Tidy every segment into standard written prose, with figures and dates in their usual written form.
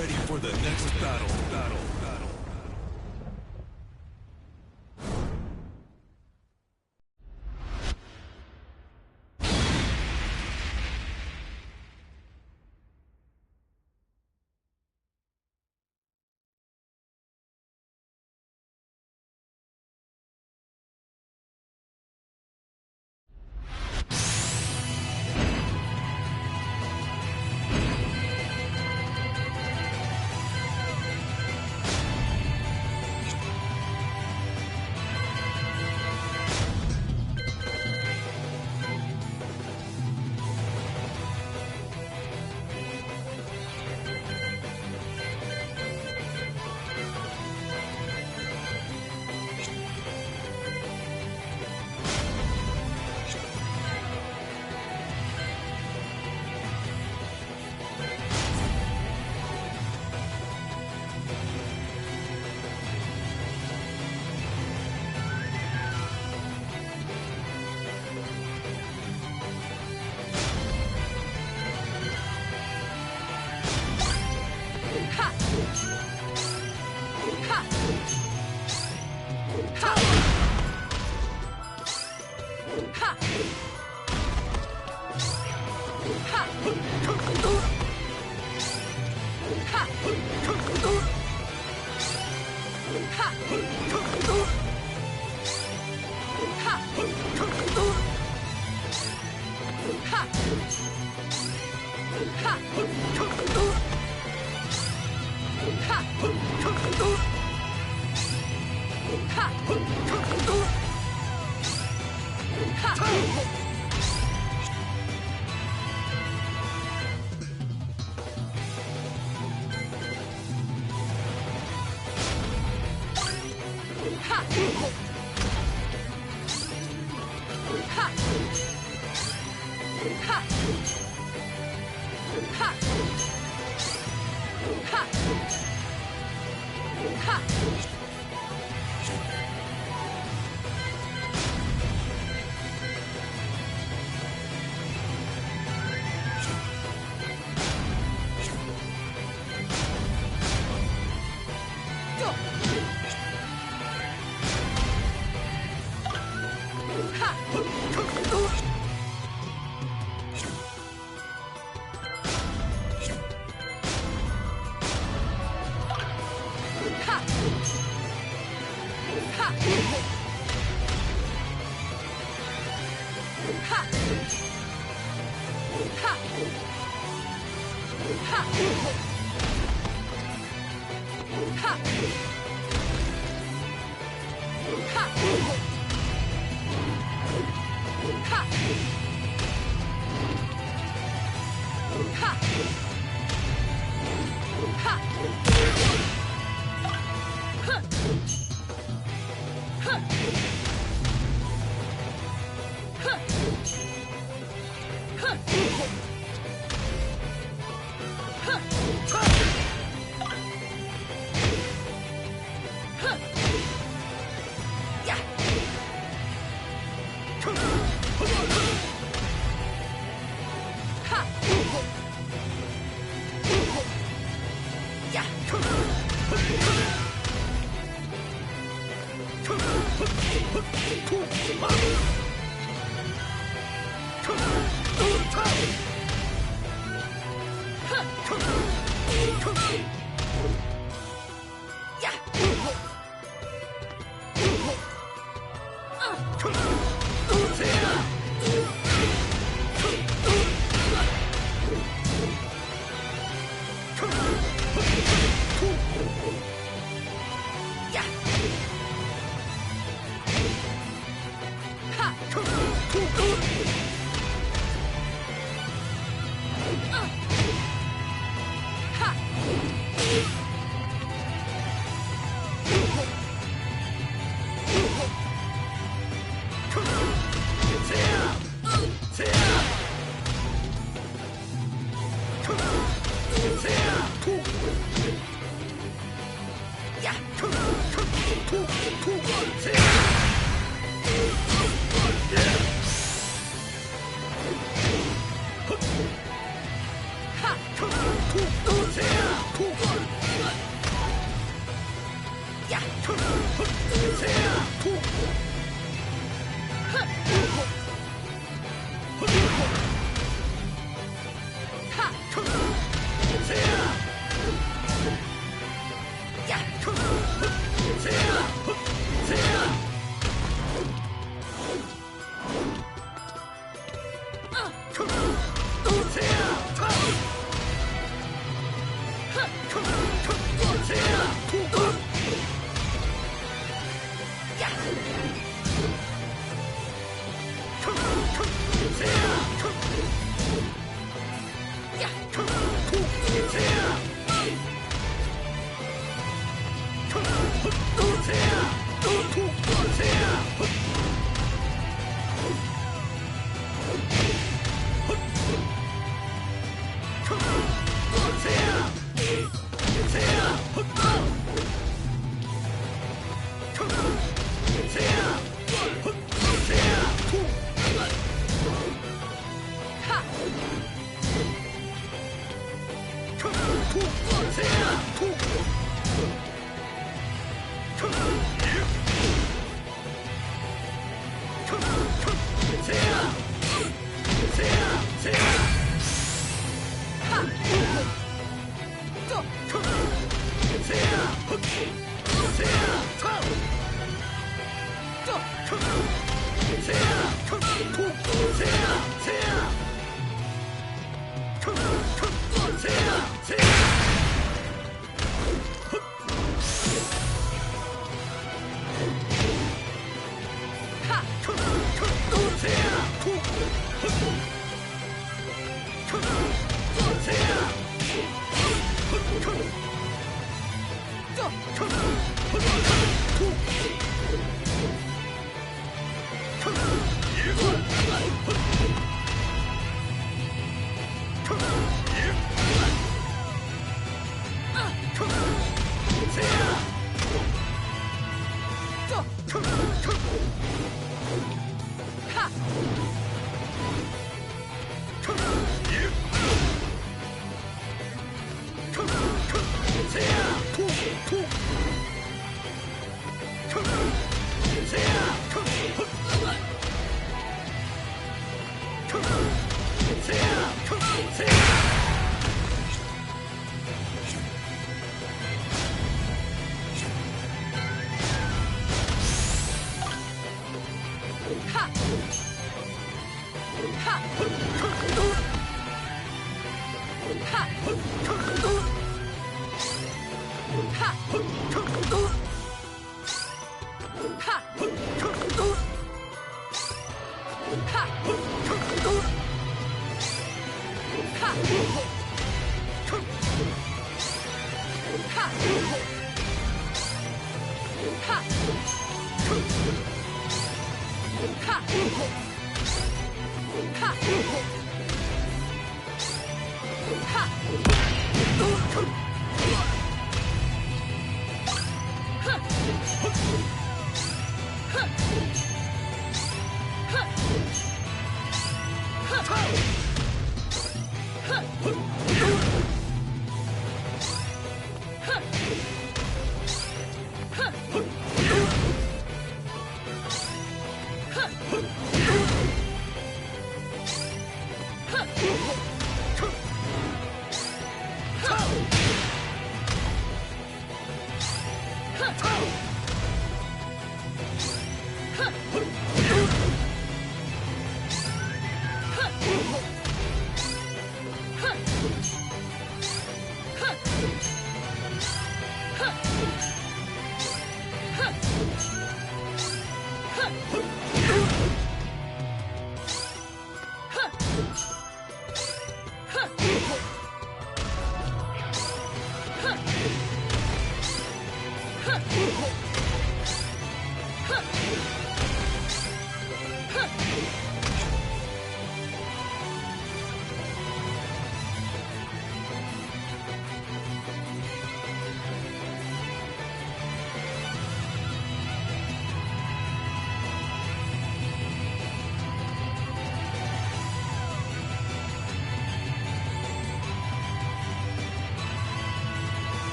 ready for the next battle.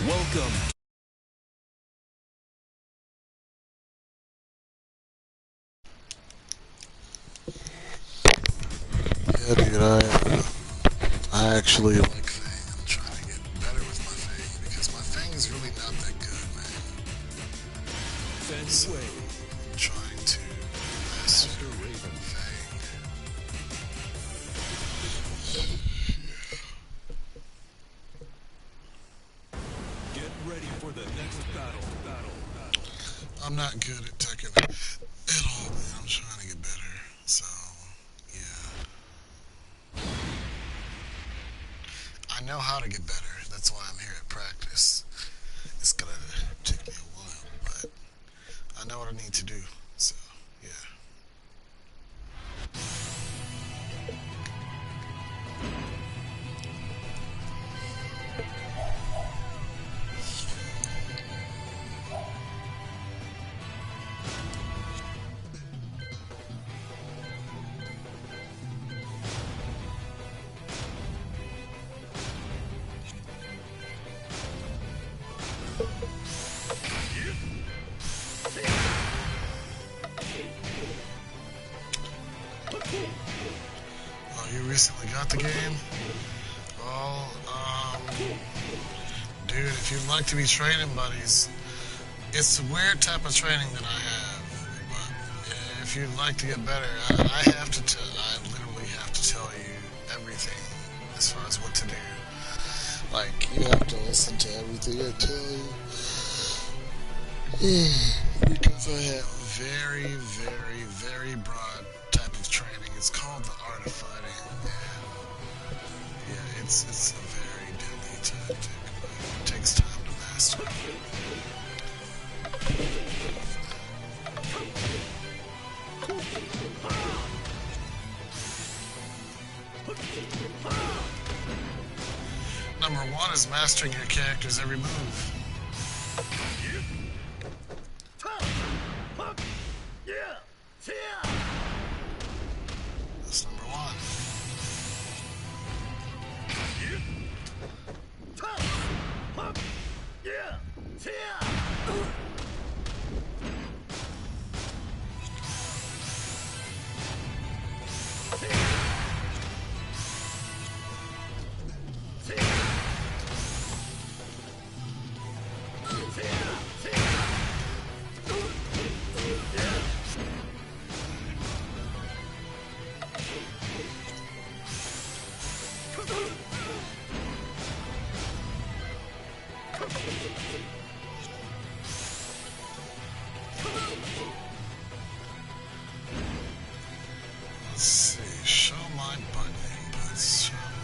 Welcome. Yeah, dude, I actually like Fang. I'm trying to get better with my Fang because my Fang is really not that good, man. So, I'm trying to master MasterRaven Fang. Get ready for the next battle. I'm not good at Tekken at all, man. I'm trying to get better. So, yeah. I know how to get better. That's why I'm here at practice. It's gonna take me a while, but I know what I need to do. So, yeah. Oh, you recently got the game? Well, dude, if you'd like to be training buddies, it's a weird type of training that I have. But if you'd like to get better, I literally have to tell you everything as far as what to do. Like, you have to listen to everything I tell you. Because I have very, very, very broad type of training. It's called the art of fighting. And yeah, it's a very deadly tactic. It takes time to master. Number one is mastering your character's every move. That's number one. Let's see, show my button inputs, shall we?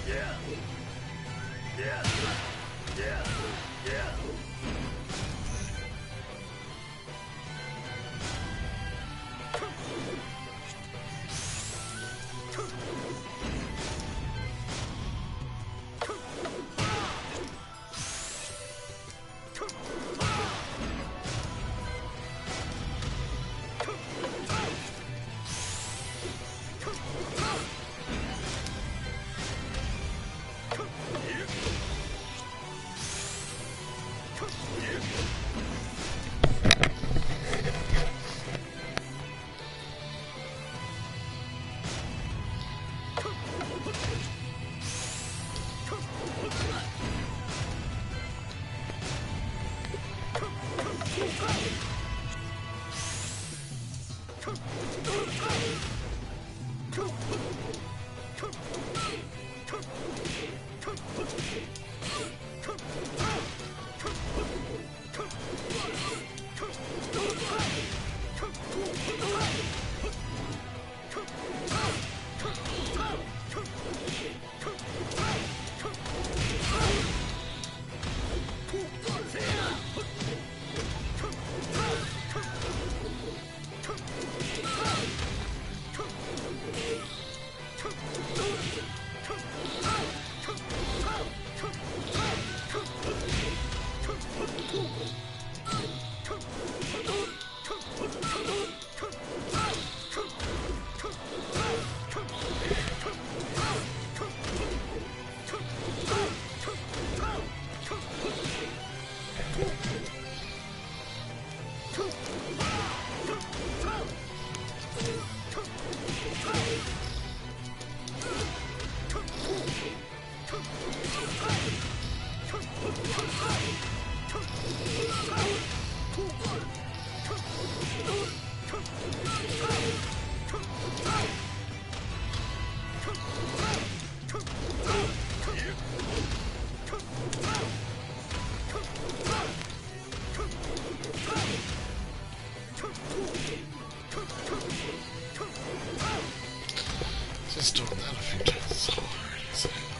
Yeah. Just doing that a few times is hard, isn't it?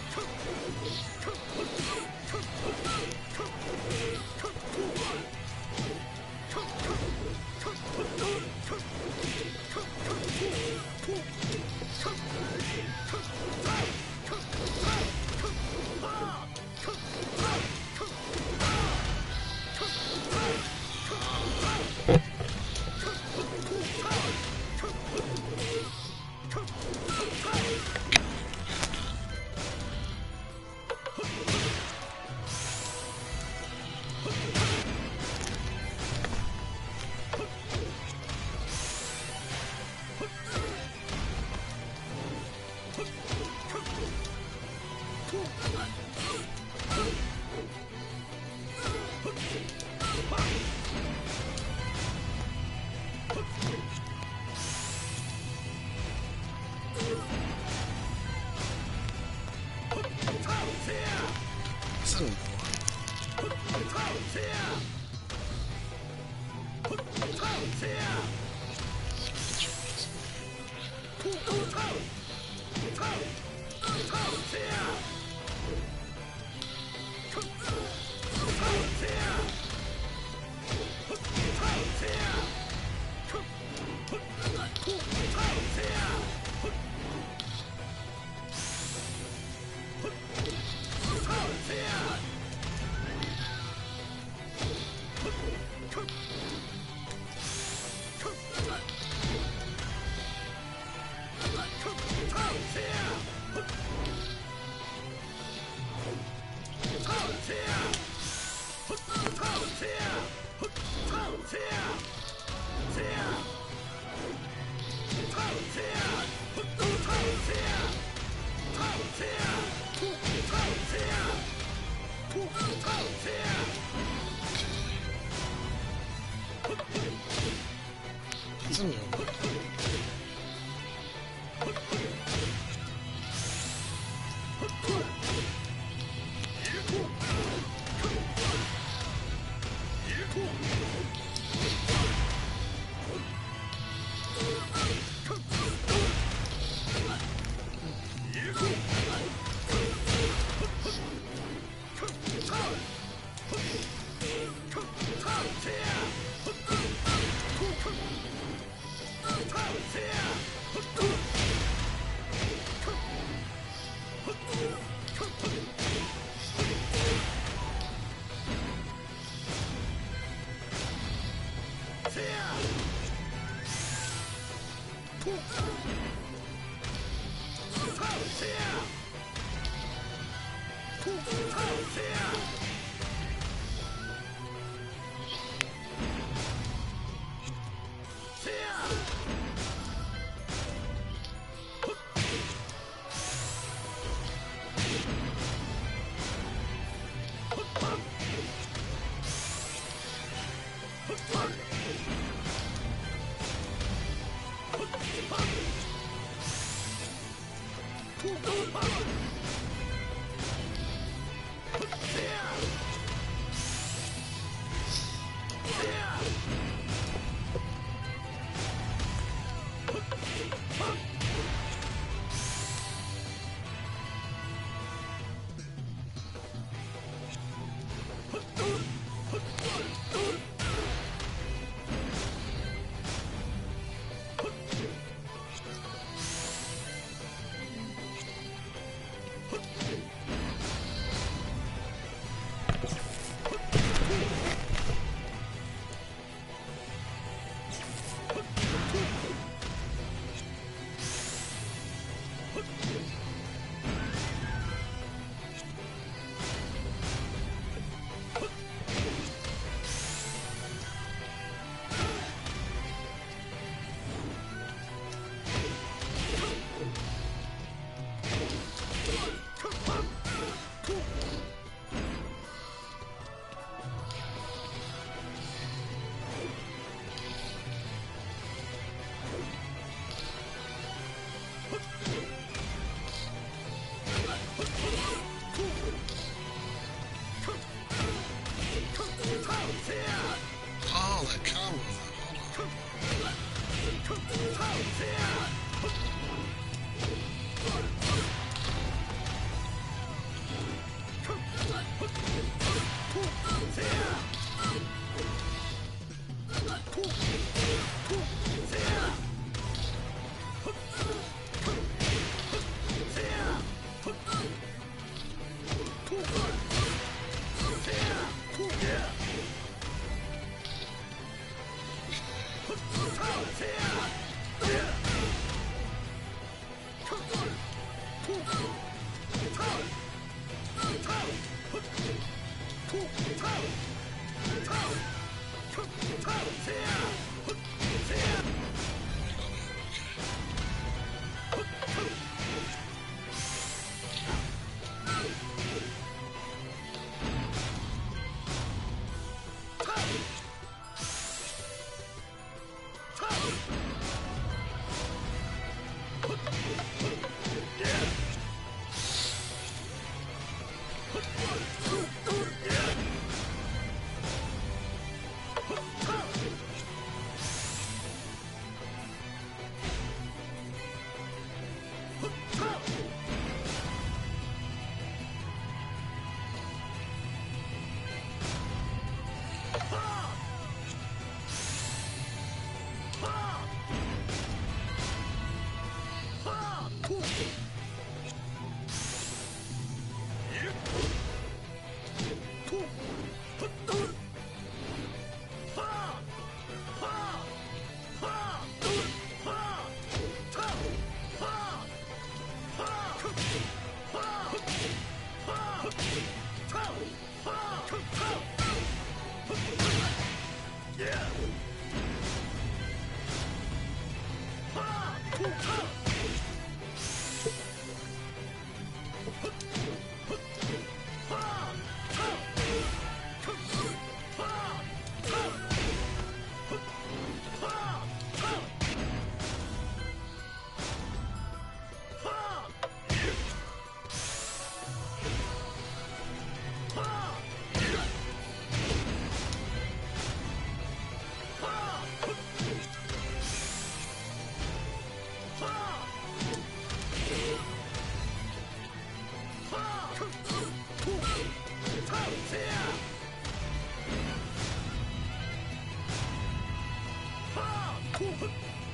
That's a new one. Oh, that combo. Hold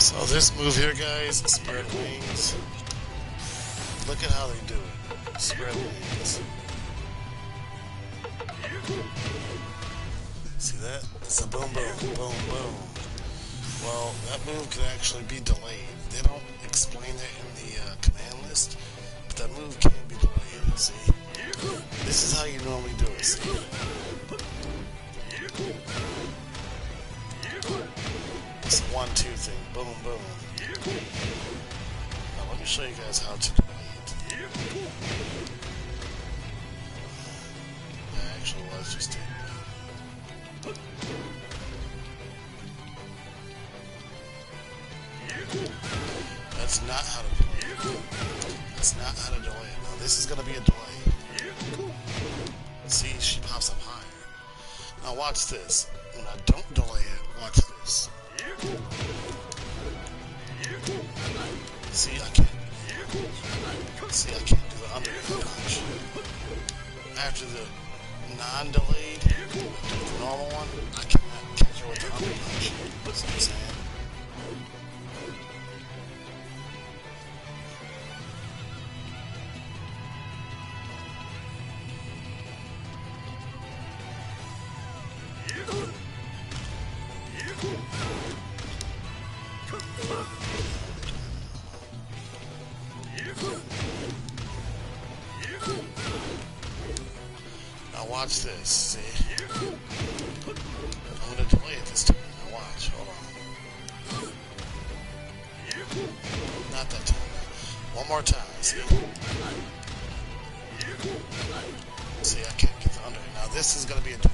So this move here, guys, spread wings. Look at how they do it. Spread wings. See that? It's a boom, boom, boom, boom. Well, that move can actually be delayed. They don't explain it in the command list, but that move can be delayed. See? This is how you normally do it. See? It's a 1-2 thing. Boom, boom. Now let me show you guys how to delay it. Actually, let's just do it. That's not how to delay it. That's not how to delay it. Now this is going to be a delay. See, she pops up higher. Now watch this. When I don't delay it, watch this. See, I can't. See, I can't do the underhand punch. After the non-delayed, the normal one, I cannot catch her with the under punch. See what I'm saying? Now watch this, see? I'm going to delay it this time. Now watch, hold on. Not that time. One more time, see? See, I can't get the under. Now this is going to be a delay.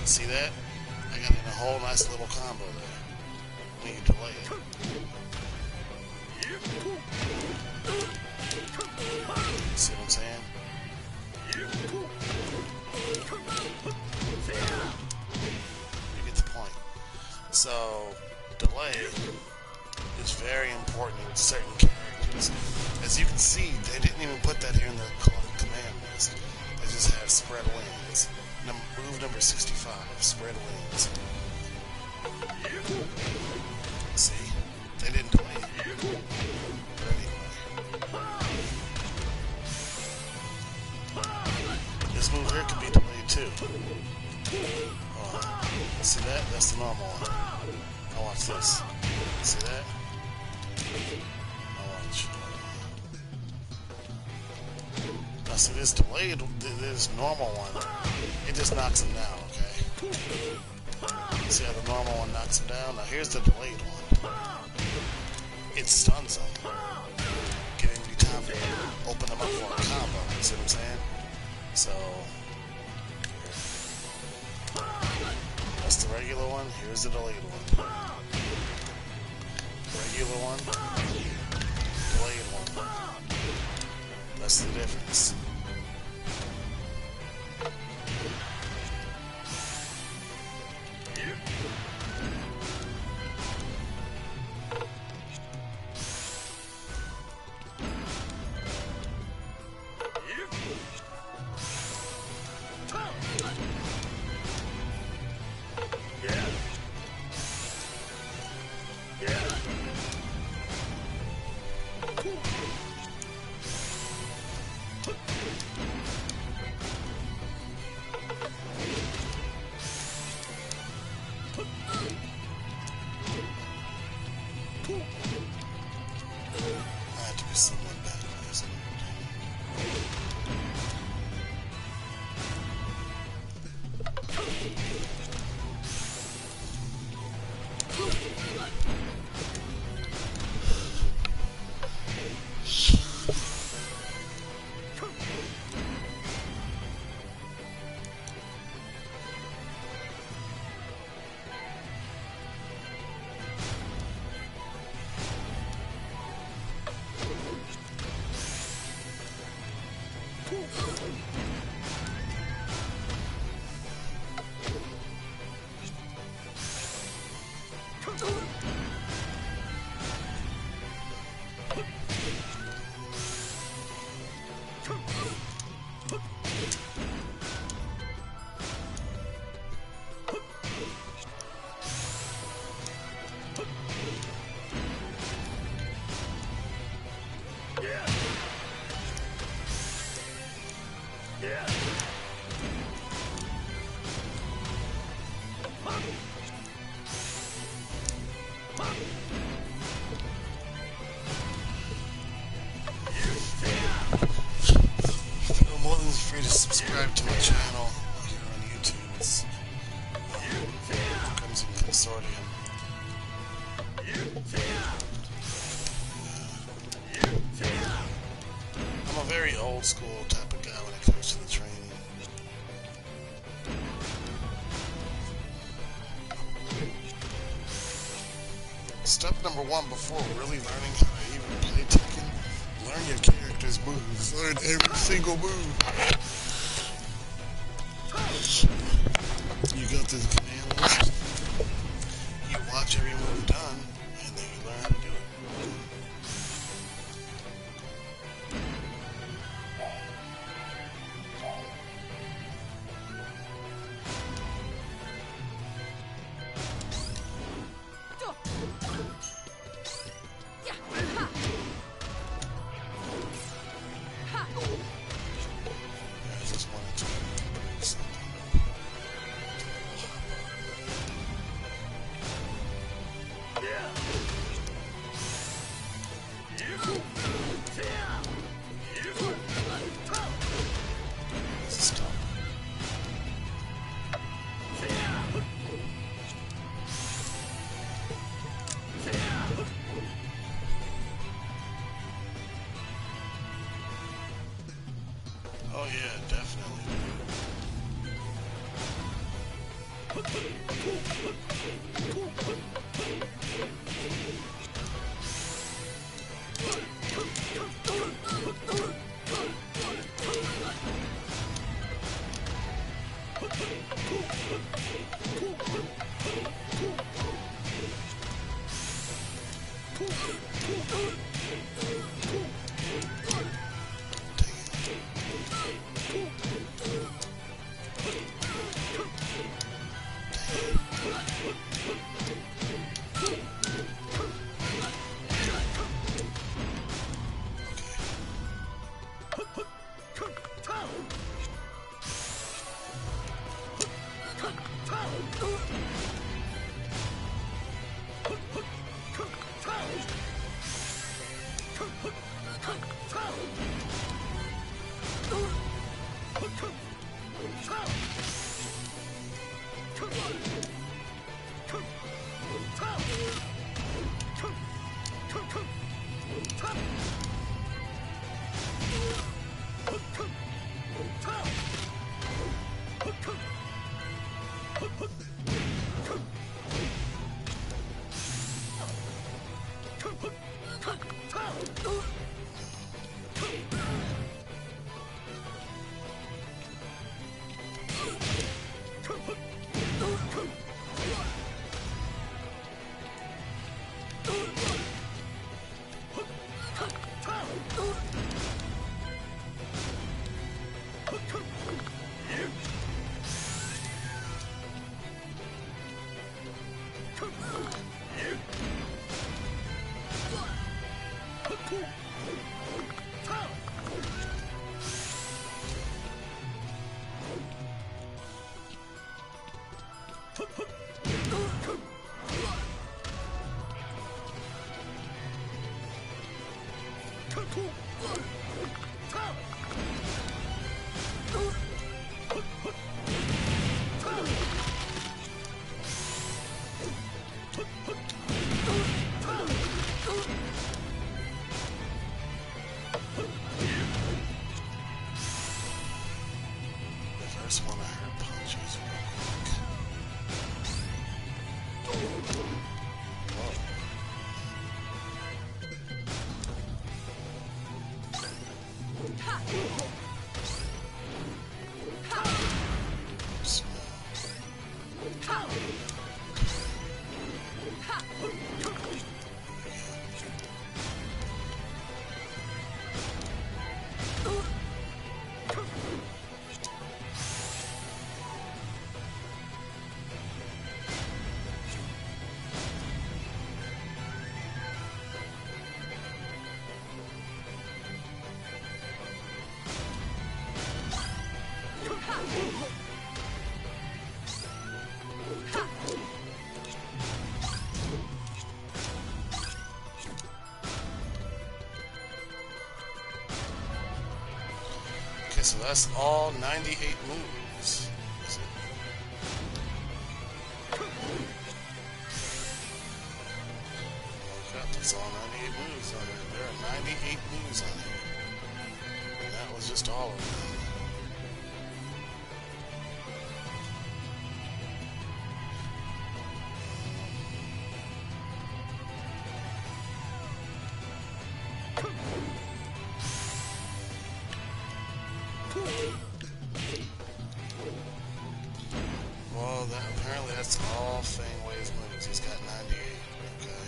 See that? I got in a whole nice little combo there. When you delay it. See what I'm saying? You get the point. So, delay is very important in certain characters. As you can see, they didn't even put that here in the command list. They just have spread wings. Move number 65, spread wings. See? They didn't delay it. But anyway. This move here can be delayed too. See that? That's the normal one. Now watch this. See that? Now watch. Now see this delayed, this normal one, it just knocks him down, okay? See how the normal one knocks him down? Now here's the delayed one. It stuns him, giving you time to open them up for a combo. You see what I'm saying? So, that's the regular one. Here's the delayed one. Regular one, delayed one. That's the difference. Free to subscribe to my channel here on YouTube. It's comes in consortium. I'm a very old school type of guy when it comes to the training. Step number one before really learning how to even play Tekken, learn your character's moves. Learn every single move. You go through the command list, you watch every move done, and then you learn how to do it. Oh yeah, definitely. Okay, so that's all 98 moves. Is it? Okay, that's all 98 moves on it. There are 98 moves on it. And that was just all of them. Well, apparently that's all Fangway's moves. He's got 98. Okay.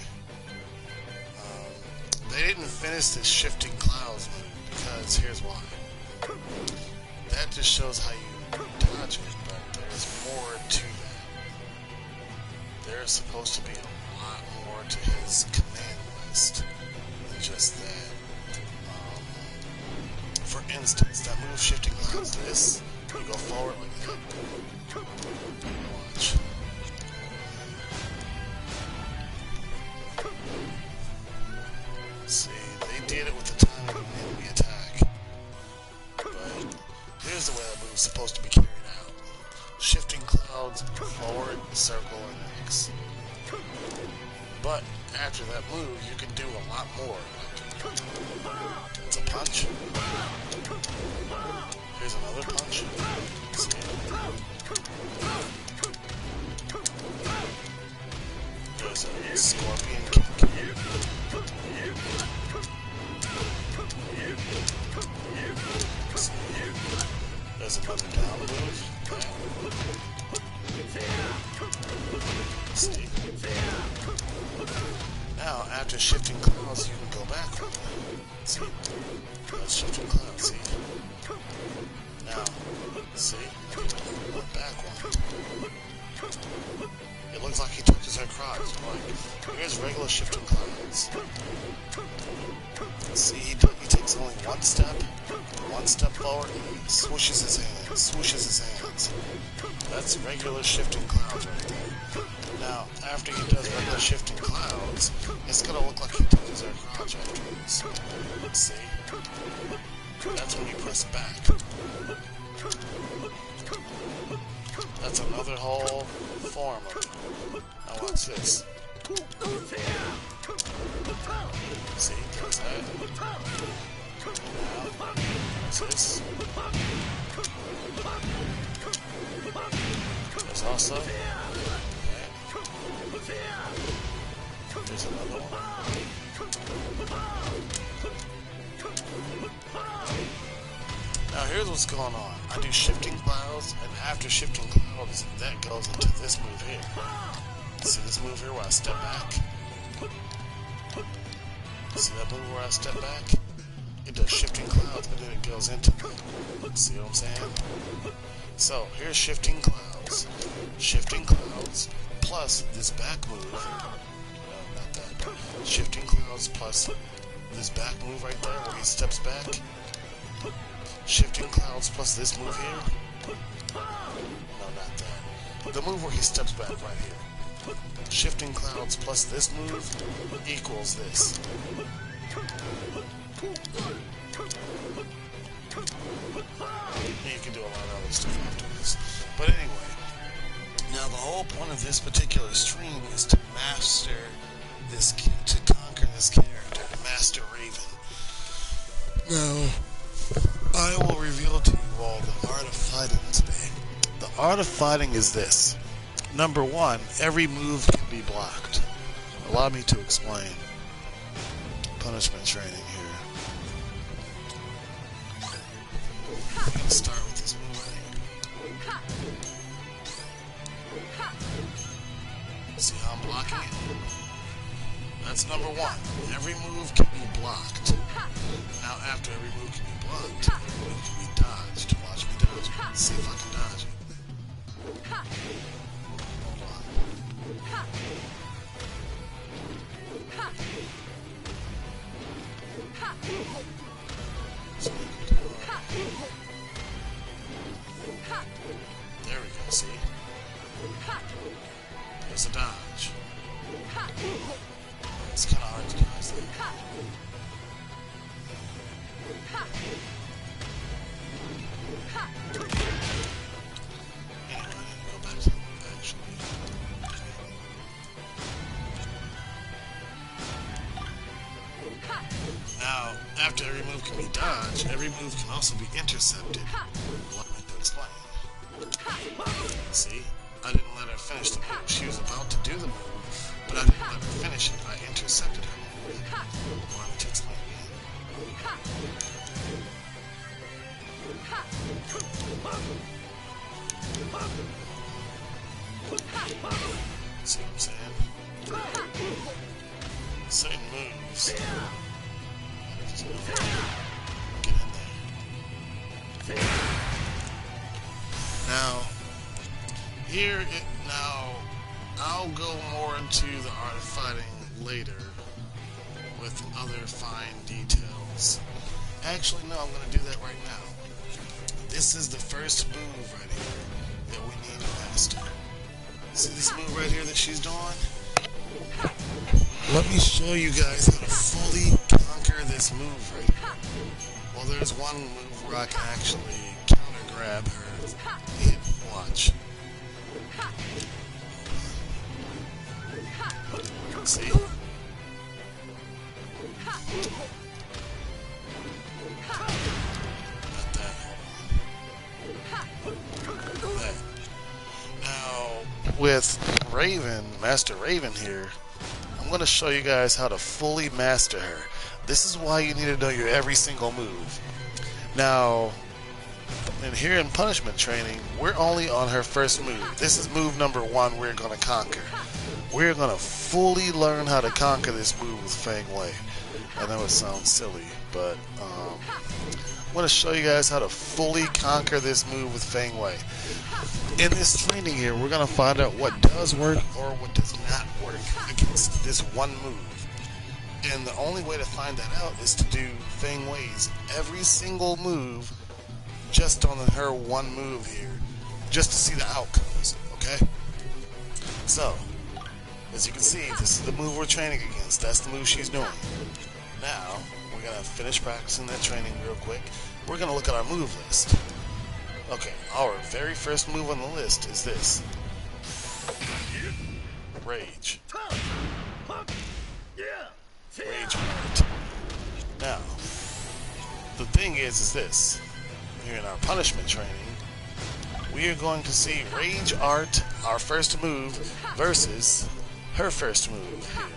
They didn't finish this Shifting Clouds move because here's why. That just shows how you dodge it, but there's more to that. There's supposed to be a lot more to his command list than just that. For instance, that move Shifting Clouds, this, you go forward like that. Watch. See, they did it with the timing of an enemy attack. But here's the way that move's supposed to be carried out. Shifting Clouds, forward, circle, and X. But after that move, you can do a lot more. It's a punch. Here's another punch. See? There's a scorpion kick. See? There's another down move. See? Now, after Shifting Clouds, you can go back. See? That's Shifting Clouds, see? Now, see? Went back one. It looks like he touches her crotch. Like, here's regular Shifting Clouds. See, he takes only one step forward, and he swooshes his hands. That's regular Shifting Clouds right there. Now, after he does regular Shifting Clouds, it's gonna look like he touches her crotch afterwards. See? That's when you press back. That's another whole form of it. Now watch this. See? There's that. Now, watch this. There's also... Okay. There's another one. Now here's what's going on. I do shifting clouds, and after shifting clouds, that goes into this move here. See this move here where I step back? See that move where I step back? It does shifting clouds, and then it goes into that. See what I'm saying? So here's shifting clouds. Shifting clouds plus this back move. No, not that. Shifting clouds plus this back move right there where he steps back. Shifting clouds plus this move here. No, not that. The move where he steps back right here. Shifting clouds plus this move equals this. And you can do a lot of other stuff after this. But anyway, now the whole point of this particular stream is to master this, to conquer this character, MasterRaven. Now, I will reveal to you all the art of fighting today. The art of fighting is this. Number one, every move can be blocked. Allow me to explain. Punishment training here. I'm going to start with this move right here. See how I'm blocking it? That's number one. Every move can be blocked. Now after every move can be blocked, every move can be dodged. Watch me dodge it. See if I can dodge it. Hold on. So there we go, see? There's a dodge. It's kind of hard to dodge that. Anyway, I need to go back to the move actually. Now, after every move can be dodged, every move can also be intercepted. Allow me to explain. See? I didn't let her finish the move. She was about to do the move, but I didn't let her finish it. I intercepted her move. Allow me to explain again. See what I'm saying? Certain moves. Get in there. Now, now, I'll go more into the art of fighting later with other fine details. Actually, no, I'm going to do that right now. This is the first move right here that we need to master. See this move right here that she's doing? Let me show you guys how to fully conquer this move right here. Well, there's one move where I can actually counter grab her. Hit, watch. See? Not that, hold on. That. Now, with Raven, MasterRaven here, I'm going to show you guys how to fully master her. This is why you need to know your every single move. Now, and here in punishment training, we're only on her first move. This is move number one we're going to conquer. We're going to fully learn how to conquer this move with Feng Wei. I know it sounds silly, but I'm going to show you guys how to fully conquer this move with Feng Wei. In this training here, we're going to find out what does work or what does not work against this one move. And the only way to find that out is to do Feng Wei's every single move just on her one move here, just to see the outcomes, okay? So, as you can see, this is the move we're training against. That's the move she's doing. Now, we're going to finish practicing that training real quick. We're going to look at our move list. Okay, our very first move on the list is this. Rage. Rage art. Now, the thing is this. Here in our punishment training, we are going to see Rage art, our first move, versus her first move here.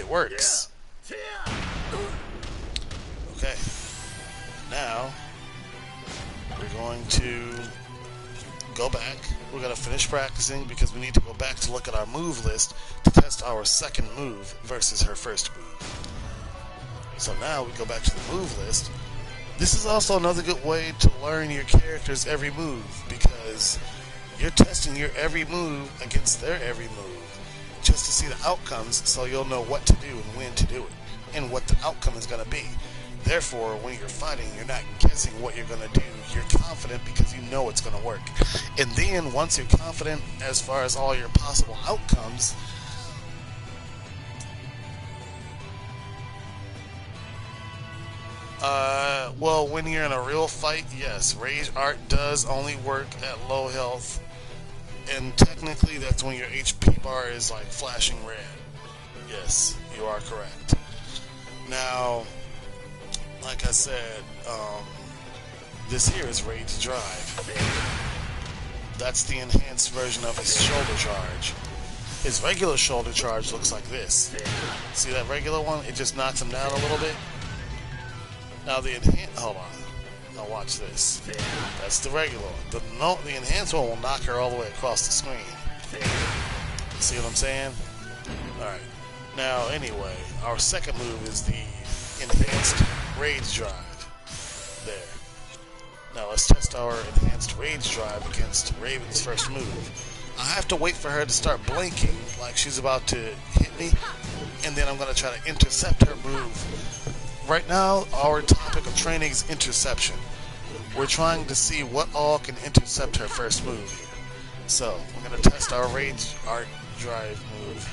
It works. Okay. Now, we're going to go back. We're going to finish practicing because we need to go back to look at our move list to test our second move versus her first move. So now we go back to the move list. This is also another good way to learn your character's every move because you're testing your every move against their every move just to see the outcomes so you'll know what to do and when to do it and what the outcome is going to be. Therefore, when you're fighting, you're not guessing what you're going to do. You're confident because you know it's going to work. And then, once you're confident as far as all your possible outcomes, well, when you're in a real fight, yes, Rage Art does only work at low health. And technically, that's when your HP bar is like flashing red. Yes, you are correct. Now, like I said, this here is Rage Drive. That's the enhanced version of his shoulder charge. His regular shoulder charge looks like this. See that regular one? It just knocks him down a little bit. Now the hold on. Now watch this. That's the regular one. The enhanced one will knock her all the way across the screen. See what I'm saying? Alright. Now anyway, our second move is the enhanced Rage Drive. There. Now let's test our enhanced Rage Drive against Raven's first move. I have to wait for her to start blinking like she's about to hit me, and then I'm going to try to intercept her move. Right now, our topic of training is interception. We're trying to see what all can intercept her first move here. So, we're going to test our Rage Art Drive move.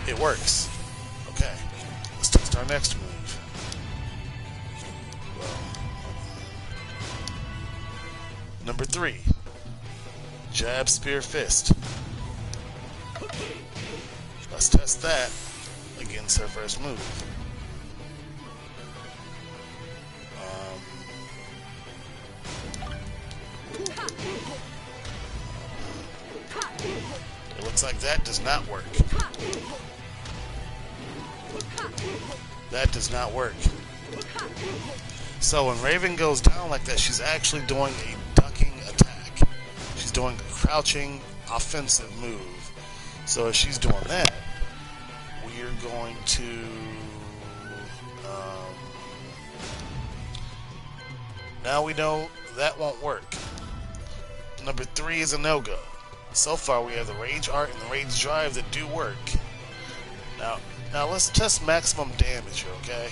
It works. Okay, let's test our next move. Number 3, Jab, Spear, Fist. Let's test that against her first move. It looks like that does not work. That does not work. So when Raven goes down like that, she's actually doing a ducking attack. She's doing a crouching offensive move. So if she's doing that, we're going to now we know that won't work. Number 3 is a no-go. So far we have the Rage Art and the Rage Drive that do work. Now let's test maximum damage here, okay?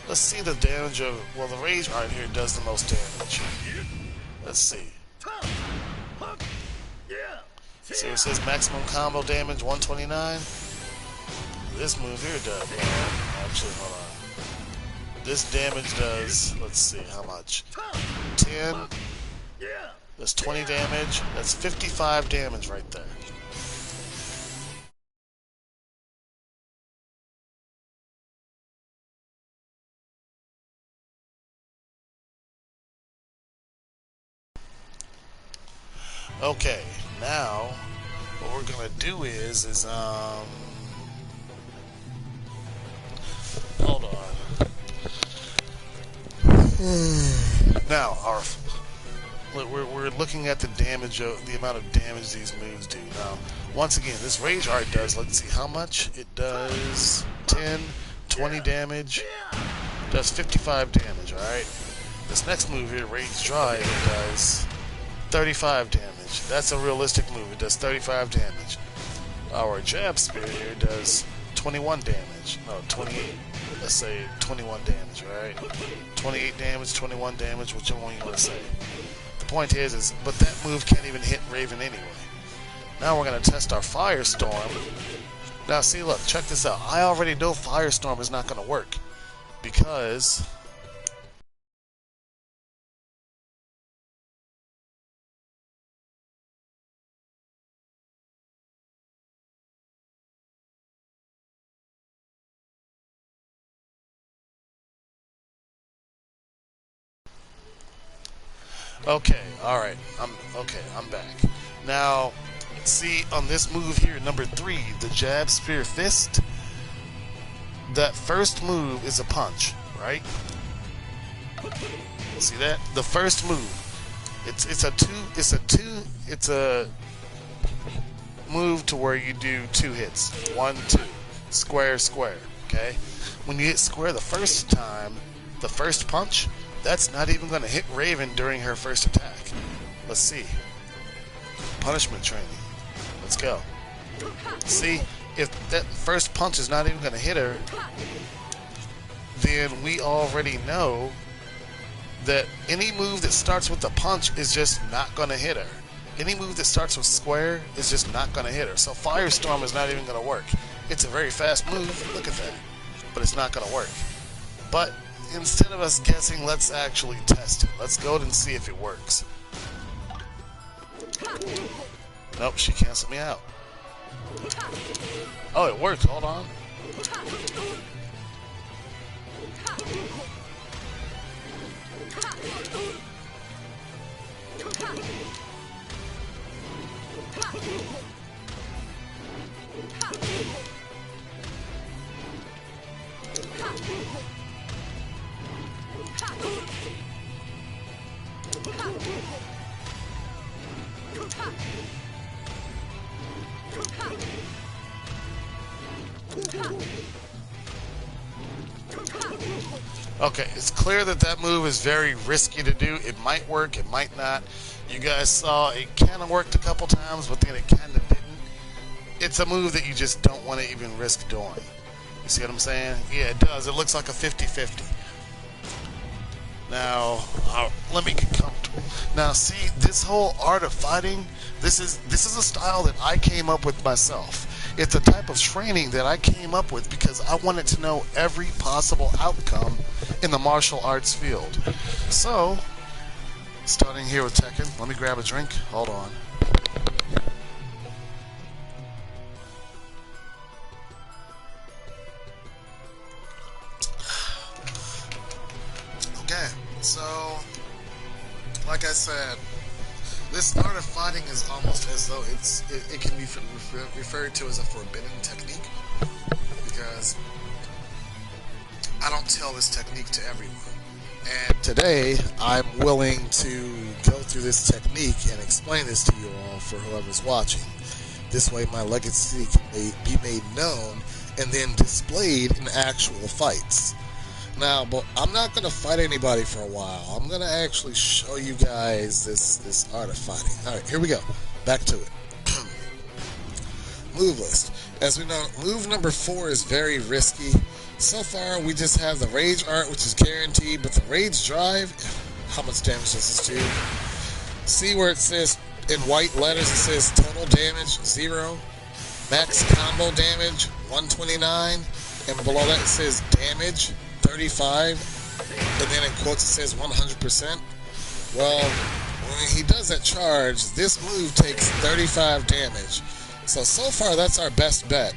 Let's see the damage of, well, the Rage Art here does the most damage. Let's see. See, it says maximum combo damage 129. This move here does, actually, hold on. This damage does, let's see, how much? 10. That's 20 damage. That's 55 damage right there. Okay, now what we're gonna do is hold on. Now we're looking at the damage of the amount of damage these moves do. Now, once again, this Rage Art does. Let's see how much it does. 10, 20 damage. Does 55 damage. All right. This next move here, Rage Drive, it does 35 damage. That's a realistic move. It does 35 damage. Our Jab Spear here does 21 damage. No, 28. Let's say 21 damage, right? 28 damage, 21 damage, whichever one you want to say. The point is, but that move can't even hit Raven anyway. Now we're going to test our Firestorm. Now see, look, check this out. I already know Firestorm is not going to work because okay, alright, I'm back. Now, See, on this move here, number 3, the jab, spear, fist, that first move is a punch, right? See that? The first move. It's a move to where you do 2 hits. 1, 2. Square, square. Okay? When you hit square the first time, the first punch, that's not even going to hit Raven during her first attack. Let's see. Punishment training. Let's go. See, if that first punch is not even going to hit her, then we already know that any move that starts with a punch is just not going to hit her. Any move that starts with square is just not going to hit her. So Firestorm is not even going to work. It's a very fast move. Look at that. But it's not going to work. But instead of us guessing, let's actually test it. Let's go and see if it works. Nope, she canceled me out. Oh, it worked. Hold on. Okay, it's clear that that move is very risky to do. It might work, it might not. You guys saw it kind of worked a couple times, but then it kind of didn't. It's a move that you just don't want to even risk doing. You see what I'm saying? Yeah, it does. It looks like a 50-50. Now, let me get comfortable. Now, see, this whole art of fighting, this is a style that I came up with myself. It's a type of training that I came up with because I wanted to know every possible outcome in the martial arts field. So, starting here with Tekken, let me grab a drink. Hold on. Okay, so, like I said, this art of fighting is almost as though it can be referred to as a forbidden technique, because I don't tell this technique to everyone. And today, I'm willing to go through this technique and explain this to you all for whoever's watching. This way my legacy can be made known and then displayed in actual fights. Now, but I'm not going to fight anybody for a while. I'm going to actually show you guys this art of fighting. Alright, here we go. Back to it. Move list. As we know, move number 4 is very risky. So far, we just have the Rage Art, which is guaranteed, but the Rage Drive, how much damage does this do? See where it says, in white letters, it says total damage, 0. Max combo damage, 129. And below that, it says damage, 35, and then in quotes it says 100%. Well, when he does that charge, this move takes 35 damage. So far that's our best bet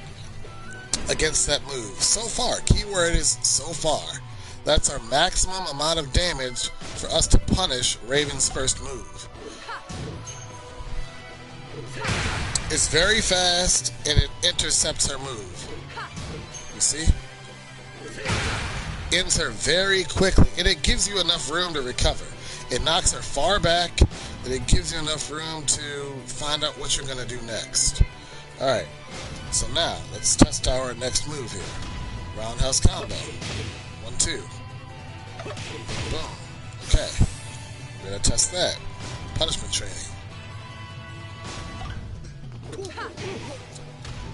against that move. So far, keyword is so far. That's our maximum amount of damage for us to punish Raven's first move. It's very fast and it intercepts her move. You see? Ends her very quickly, and it gives you enough room to recover. It knocks her far back, and it gives you enough room to find out what you're going to do next. Alright, so now, let's test our next move here. Roundhouse Combo. 1, 2. Boom. Okay. We're going to test that. Punishment training.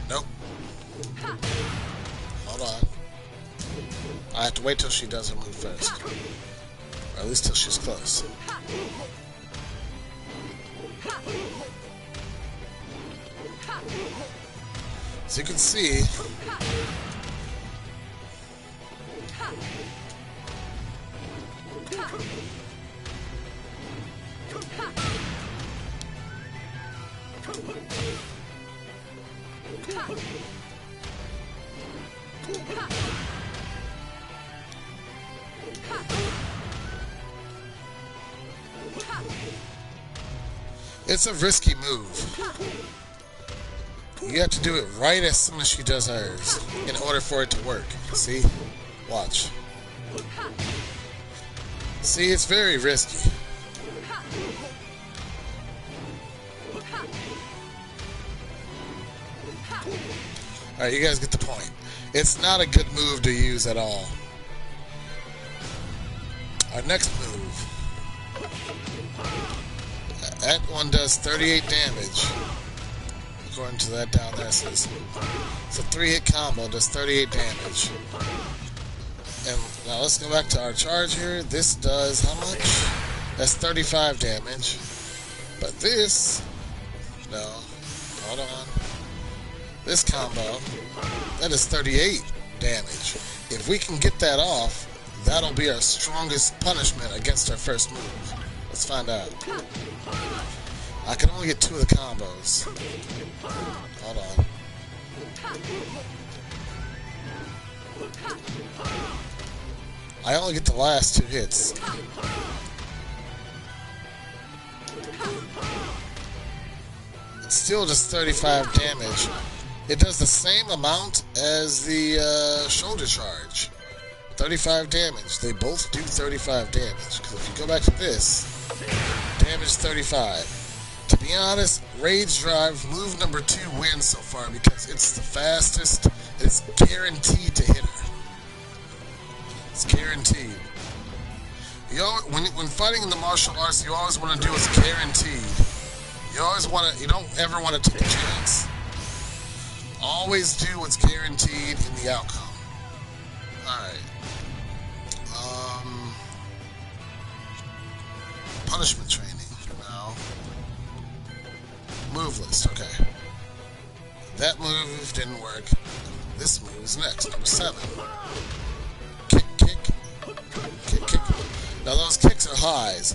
Nope. Hold on. I have to wait till she does her move first. Or at least till she's close. As you can see, it's a risky move. You have to do it right as soon as she does hers in order for it to work. See? Watch. See, it's very risky. Alright, you guys get the point. It's not a good move to use at all. Our next move. That one does 38 damage. According to that down there, it says. It's a 3-hit combo, does 38 damage. And now let's go back to our charge here. This does how much? That's 35 damage. But this, no, hold on. This combo, that is 38 damage. If we can get that off, that'll be our strongest punishment against our first move. Let's find out. I can only get 2 of the combos. Hold on. I only get the last 2 hits. It's still just 35 damage. It does the same amount as the shoulder charge. 35 damage. They both do 35 damage. Because if you go back to this, damage 35. To be honest, Rage Drive move number 2 wins so far because it's the fastest. It's guaranteed to hit her. It's guaranteed. When fighting in the martial arts, you always want to do what's guaranteed. You don't ever want to take a chance. Always do what's guaranteed in the outcome. Alright. Punishment training. Now. Move list, okay. That move didn't work. This move is next, number 7. Kick, kick. Kick, kick. Now those kicks are highs.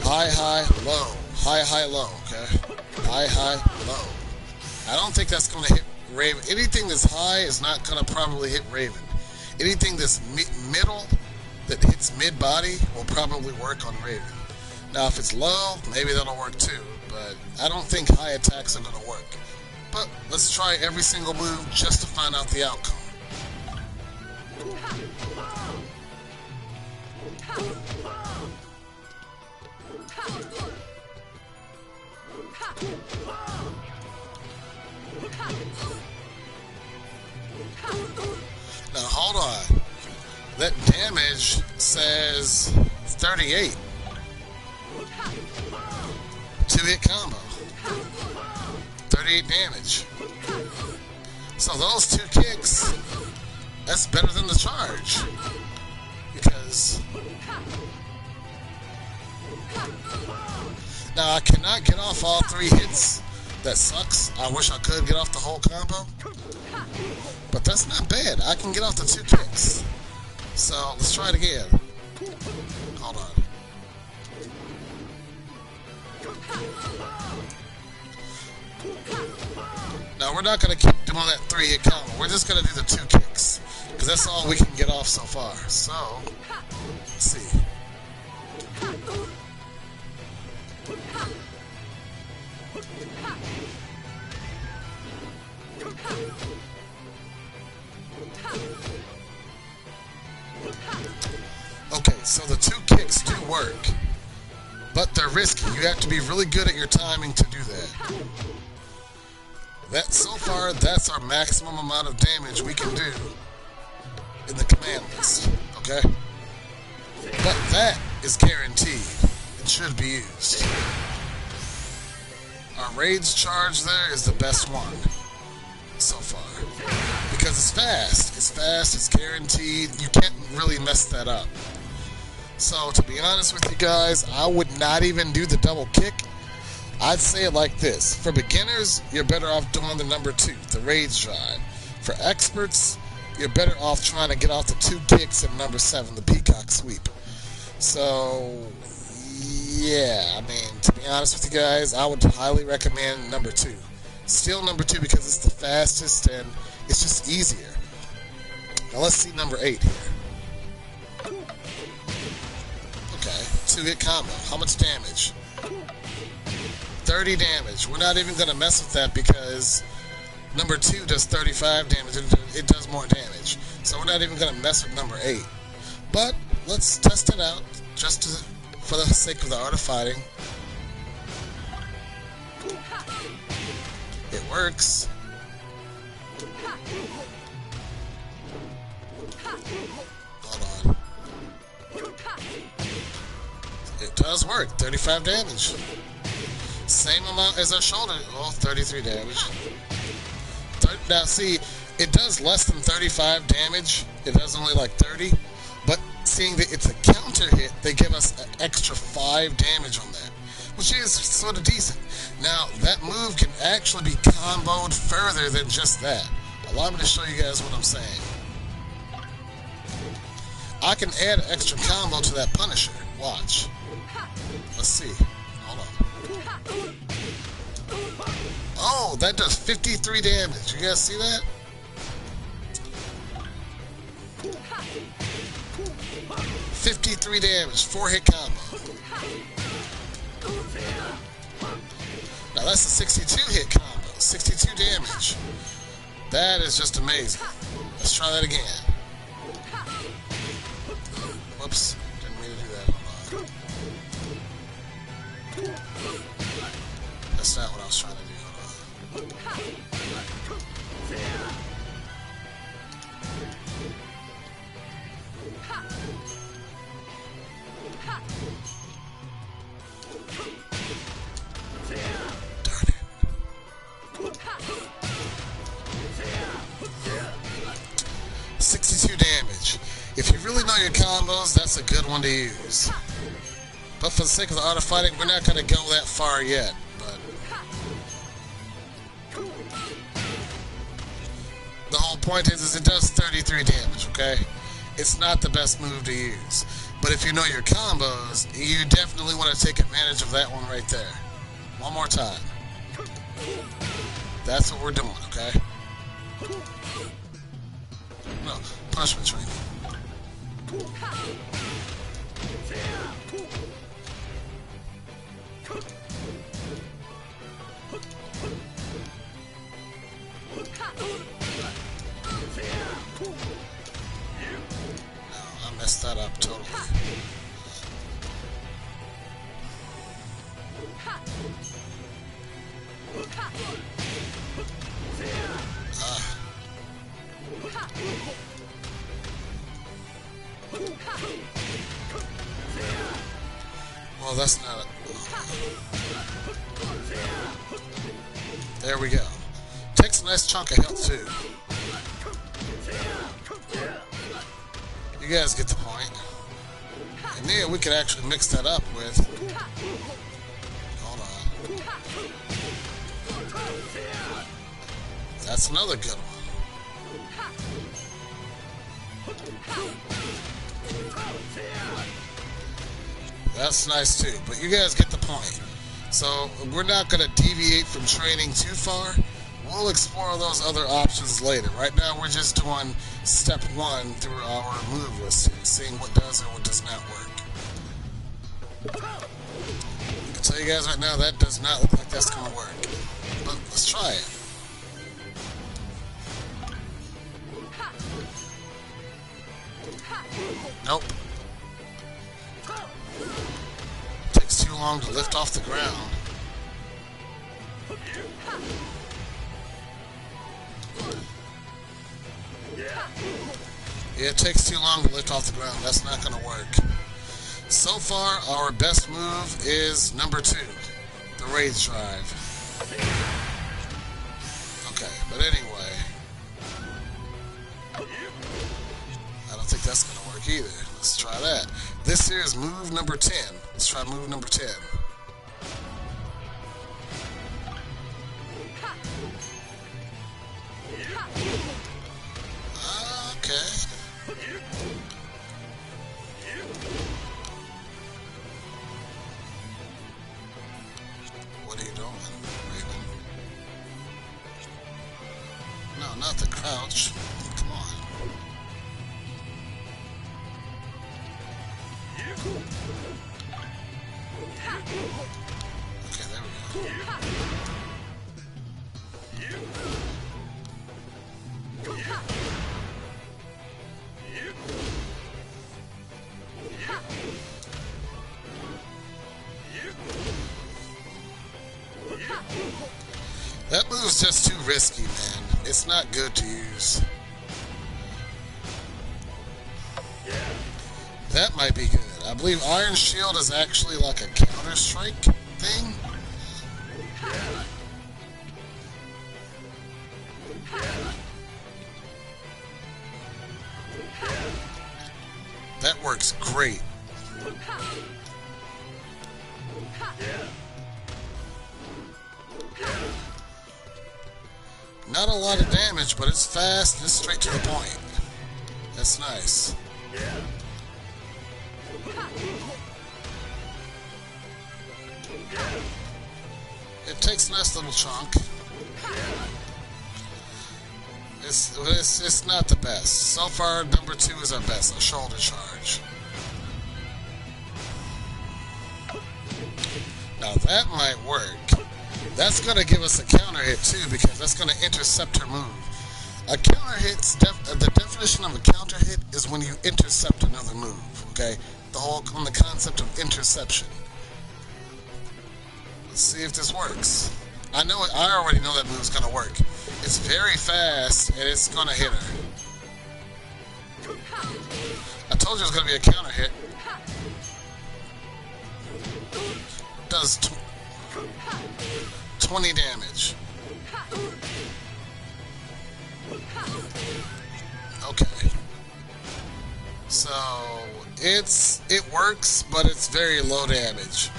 High, high, low. High, high, low, okay? High, high, low. I don't think that's going to hit Raven. Anything that's high is not going to probably hit Raven. Anything that's middle, that hits mid-body, will probably work on Raven. Now, if it's low, maybe that'll work too. But I don't think high attacks are going to work. But let's try every single move just to find out the outcome. Now hold on. That damage says 38. 2-hit combo. 38 damage. So those 2 kicks, that's better than the charge. Because now I cannot get off all 3 hits. That sucks. I wish I could get off the whole combo. But that's not bad. I can get off the 2 kicks. So let's try it again. Hold on. Now we're not going to keep doing that 3-hit combo. We're just going to do the 2 kicks. Because that's all we can get off so far. So, let's see. Okay, so the 2 kicks do work. But they're risky. You have to be really good at your timing to do that. So far, that's our maximum amount of damage we can do in the command list, okay? But that is guaranteed. It should be used. Our Rage charge there is the best one so far. Because it's fast. It's fast, it's guaranteed. You can't really mess that up. So, to be honest with you guys, I would not even do the double kick. I'd say it like this. For beginners, you're better off doing the number 2, the Rage Drive. For experts, you're better off trying to get off the 2 kicks in number 7, the Peacock Sweep. So, yeah, I mean, to be honest with you guys, I would highly recommend number 2. Still number 2 because it's the fastest and it's just easier. Now let's see number 8 here. Okay, 2-hit combo. How much damage? 30 damage. We're not even going to mess with that because Number 2 does 35 damage. It does more damage. So we're not even going to mess with number 8. But let's test it out, just for the sake of the art of fighting. It works. Hold on. It does work. 35 damage. Same amount as our shoulder. Well, 33 damage. Now, see, it does less than 35 damage. It does only like 30. But seeing that it's a counter hit, they give us an extra 5 damage on that, which is sort of decent. Now, that move can actually be comboed further than just that. Allow me to show you guys what I'm saying. I can add an extra combo to that Punisher. Watch. Let's see. Hold on. Oh, that does 53 damage. You guys see that? $53 damage, 4-hit combo. Now that's a 62-hit combo, 62 damage. That is just amazing. Let's try that again. Whoops, didn't mean to do that. Hold on. That's not what I was trying to do. Hold on. Darn it. 62 damage. If you really know your combos, that's a good one to use. But for the sake of the art of fighting, we're not going to go that far yet. But the whole point is it does 33 damage, okay? It's not the best move to use. But if you know your combos, you definitely want to take advantage of that one right there. One more time. That's what we're doing, okay? No, punishment training. No, I messed that up totally. Well, that's not it. There we go. Takes a nice chunk of health, too. You guys get the point. And then we could actually mix that up with... Hold on. That's another good one. That's nice too, but you guys get the point. So we're not going to deviate from training too far. We'll explore those other options later. Right now we're just doing step 1 through our move list here, seeing what does and what does not work. I can tell you guys right now that does not look like that's going to work. But let's try it. Nope. Takes too long to lift off the ground. Yeah, it takes too long to lift off the ground. That's not going to work. So far, our best move is number 2, the Rage Drive. Okay, but anyway, I don't think that's going to work either. Let's try that. This here is move number 10. Let's try move number 10. Okay. What are you doing, Raven? No, not the crouch. Come on. Okay, there we go. That move's just too risky, man. It's not good to use. That might be good. I believe Iron Shield is actually like a counter-strike thing. That works great. Not a lot of damage, but it's fast and it's straight to the point. That's nice. It takes a nice little chunk. It's not the best. So far, number 2 is our best, a shoulder charge. Now that might work. That's going to give us a counter hit too, because that's going to intercept her move. A counter hit's the definition of a counter hit is when you intercept another move. Okay, on the concept of interception. Let's see if this works. I already know that move's gonna work. It's very fast and it's gonna hit her. I told you it was gonna be a counter hit. Does 20 damage. Okay. So it works, but it's very low damage.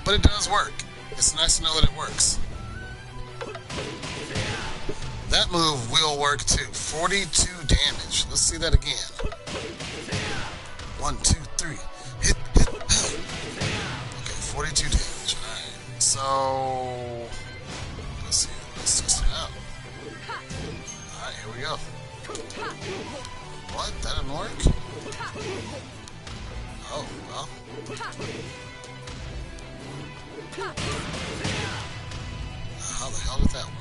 But it does work. It's nice to know that it works. That move will work too. 42 damage. Let's see that again. 1, 2, 3. Hit. Okay, 42 damage. Alright. So let's see. Let's test it out. Alright, here we go. What? That didn't work? Oh, well. How the hell did that work?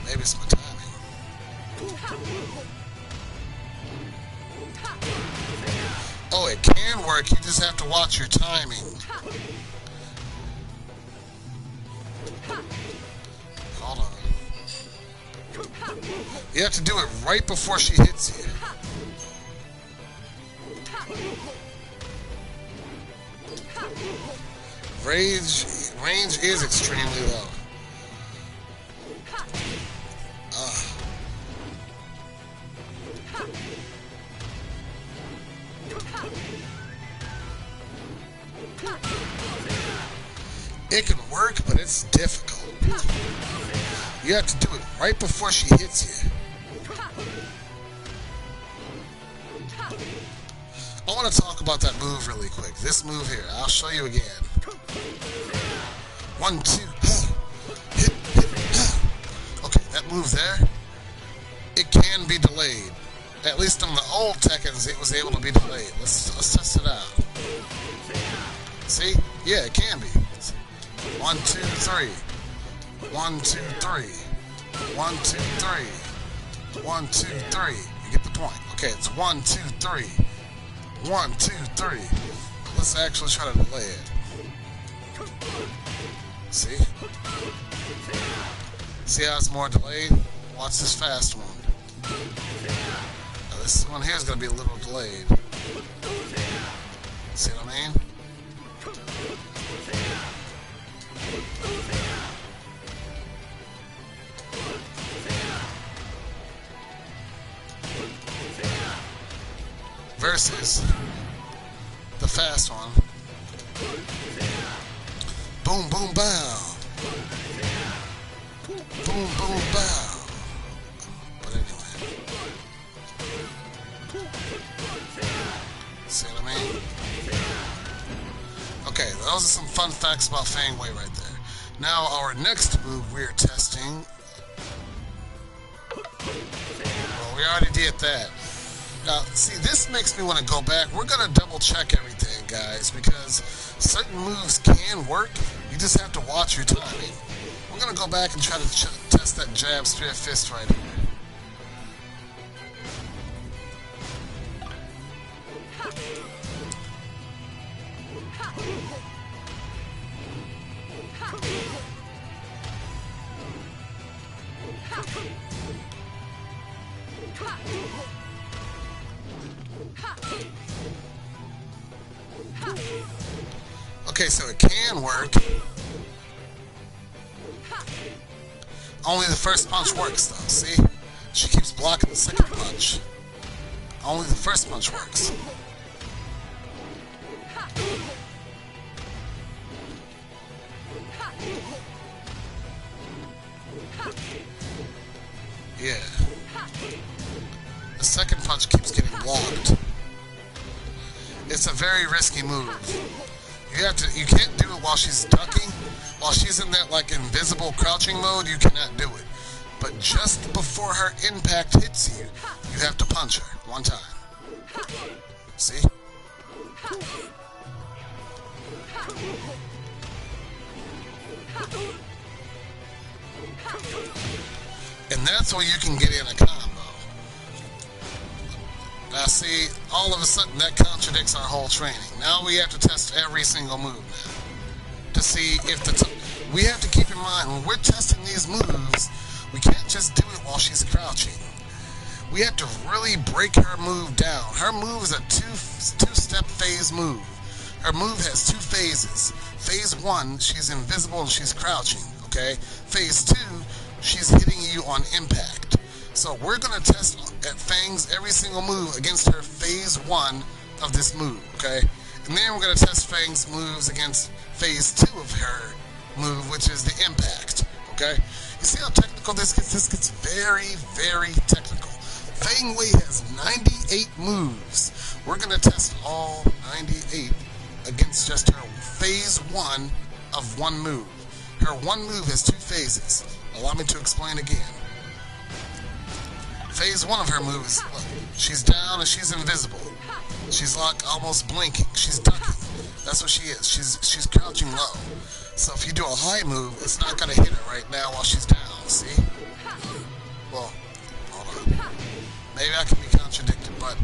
Maybe it's my timing. Oh, it can work. You just have to watch your timing. Hold on. You have to do it right before she hits you. Range is extremely low. It can work, but it's difficult. You have to do it right before she hits you. I want to talk about that move really quick. This move here, I'll show you again. 1, 2, hit. Okay, that move there, it can be delayed. At least on the old Tekkens, it was able to be delayed. Let's test it out. See? Yeah, it can be. 1, 2, 3. 1, 2, 3. 1, 2, 3. 1, 2, 3. You get the point. Okay, it's 1, 2, 3. 1, 2, 3. Let's actually try to delay it. See? See how it's more delayed? Watch this fast one. Now this one here is going to be a little delayed. See what I mean? Versus the fast one. Boom, boom, bow. Boom, boom, bow. But anyway. See what I mean? Okay, those are some fun facts about Fang Wei right there. Now, our next move we're testing. Well, we already did that. Now, see, this makes me want to go back. We're going to double check everything, guys, because certain moves can work. You just have to watch your timing. We're going to go back and try to test that jab, spear, fist right here. Okay, so it can work. Only the first punch works, though. See? She keeps blocking the second punch. Only the first punch works. Yeah. The second punch keeps getting blocked. It's a very risky move. You can't do it while she's ducking. While she's in that like invisible crouching mode, you cannot do it. But just before her impact hits you, you have to punch her one time. See? And that's where you can get in a combo. Now see, all of a sudden that contradicts our whole training. Now we have to test every single move now. To see if we have to keep in mind, when we're testing these moves, we can't just do it while she's crouching. We have to really break her move down. Her move is a two-step phase move. Her move has two phases. Phase 1, she's invisible and she's crouching, okay? Phase 2, she's hitting you on impact. So we're going to test at Fang's every single move against her phase 1 of this move, okay? And then we're going to test Fang's moves against phase 2 of her move, which is the impact, okay? You see how technical this gets? This gets very, very technical. Fang Wei has 98 moves. We're going to test all 98 against just her phase 1 of one move. Her one move has two phases. Allow me to explain again. Phase 1 of her move is, look, she's down and she's invisible. She's like almost blinking. She's ducking. That's what she is. She's crouching low. So if you do a high move, it's not going to hit her right now while she's down. See? Well, hold on. Maybe I can be contradicted, but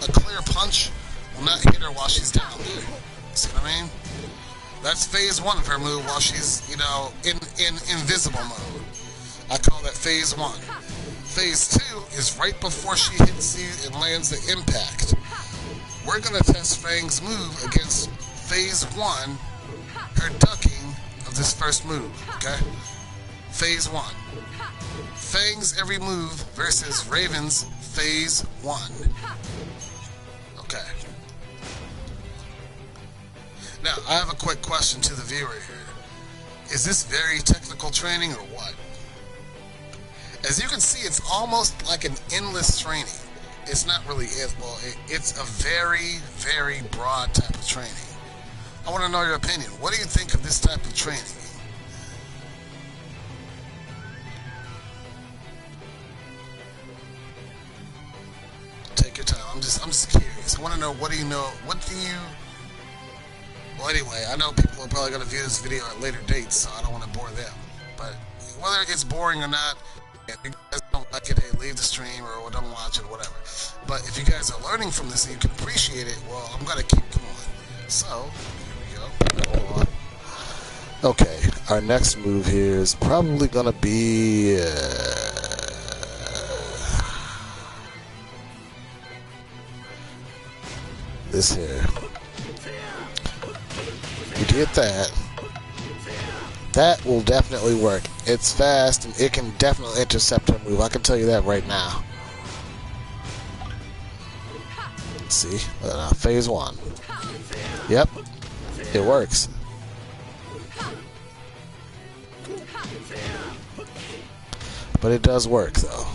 a clear punch will not hit her while she's down there. See what I mean? That's phase 1 of her move while she's, you know, in invisible mode. I call that phase 1. Phase 2 is right before she hits you and lands the impact. We're going to test Fang's move against phase 1, her ducking of this first move, okay? Phase 1. Fang's every move versus Raven's phase 1. Okay. Now, I have a quick question to the viewer here. Is this very technical training or what? As you can see, it's almost like an endless training. It's not really it. Well, it's a very, very broad type of training. I want to know your opinion. What do you think of this type of training? Take your time. I'm just curious. I want to know, what do you know? Well, anyway, I know people are probably going to view this video at later dates, so I don't want to bore them. But whether it's boring or not, if you guys don't like it, hey, leave the stream or don't watch it, whatever. But if you guys are learning from this and you can appreciate it, well, I'm going to keep going. So, here we go. Hold on. Okay, our next move here is probably going to be... this here. You get that. That will definitely work. It's fast and it can definitely intercept her move. I can tell you that right now. Let's see. Phase 1. Yep. It works. But it does work though.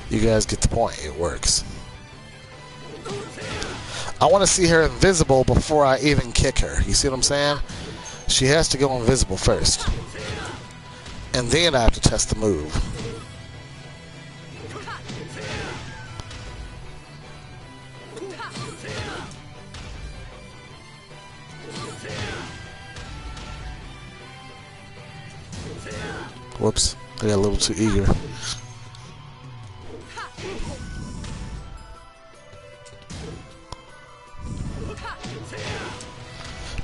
You guys get the point. It works. I want to see her invisible before I even kick her. You see what I'm saying? She has to go invisible first. And then I have to test the move. Whoops. I got a little too eager.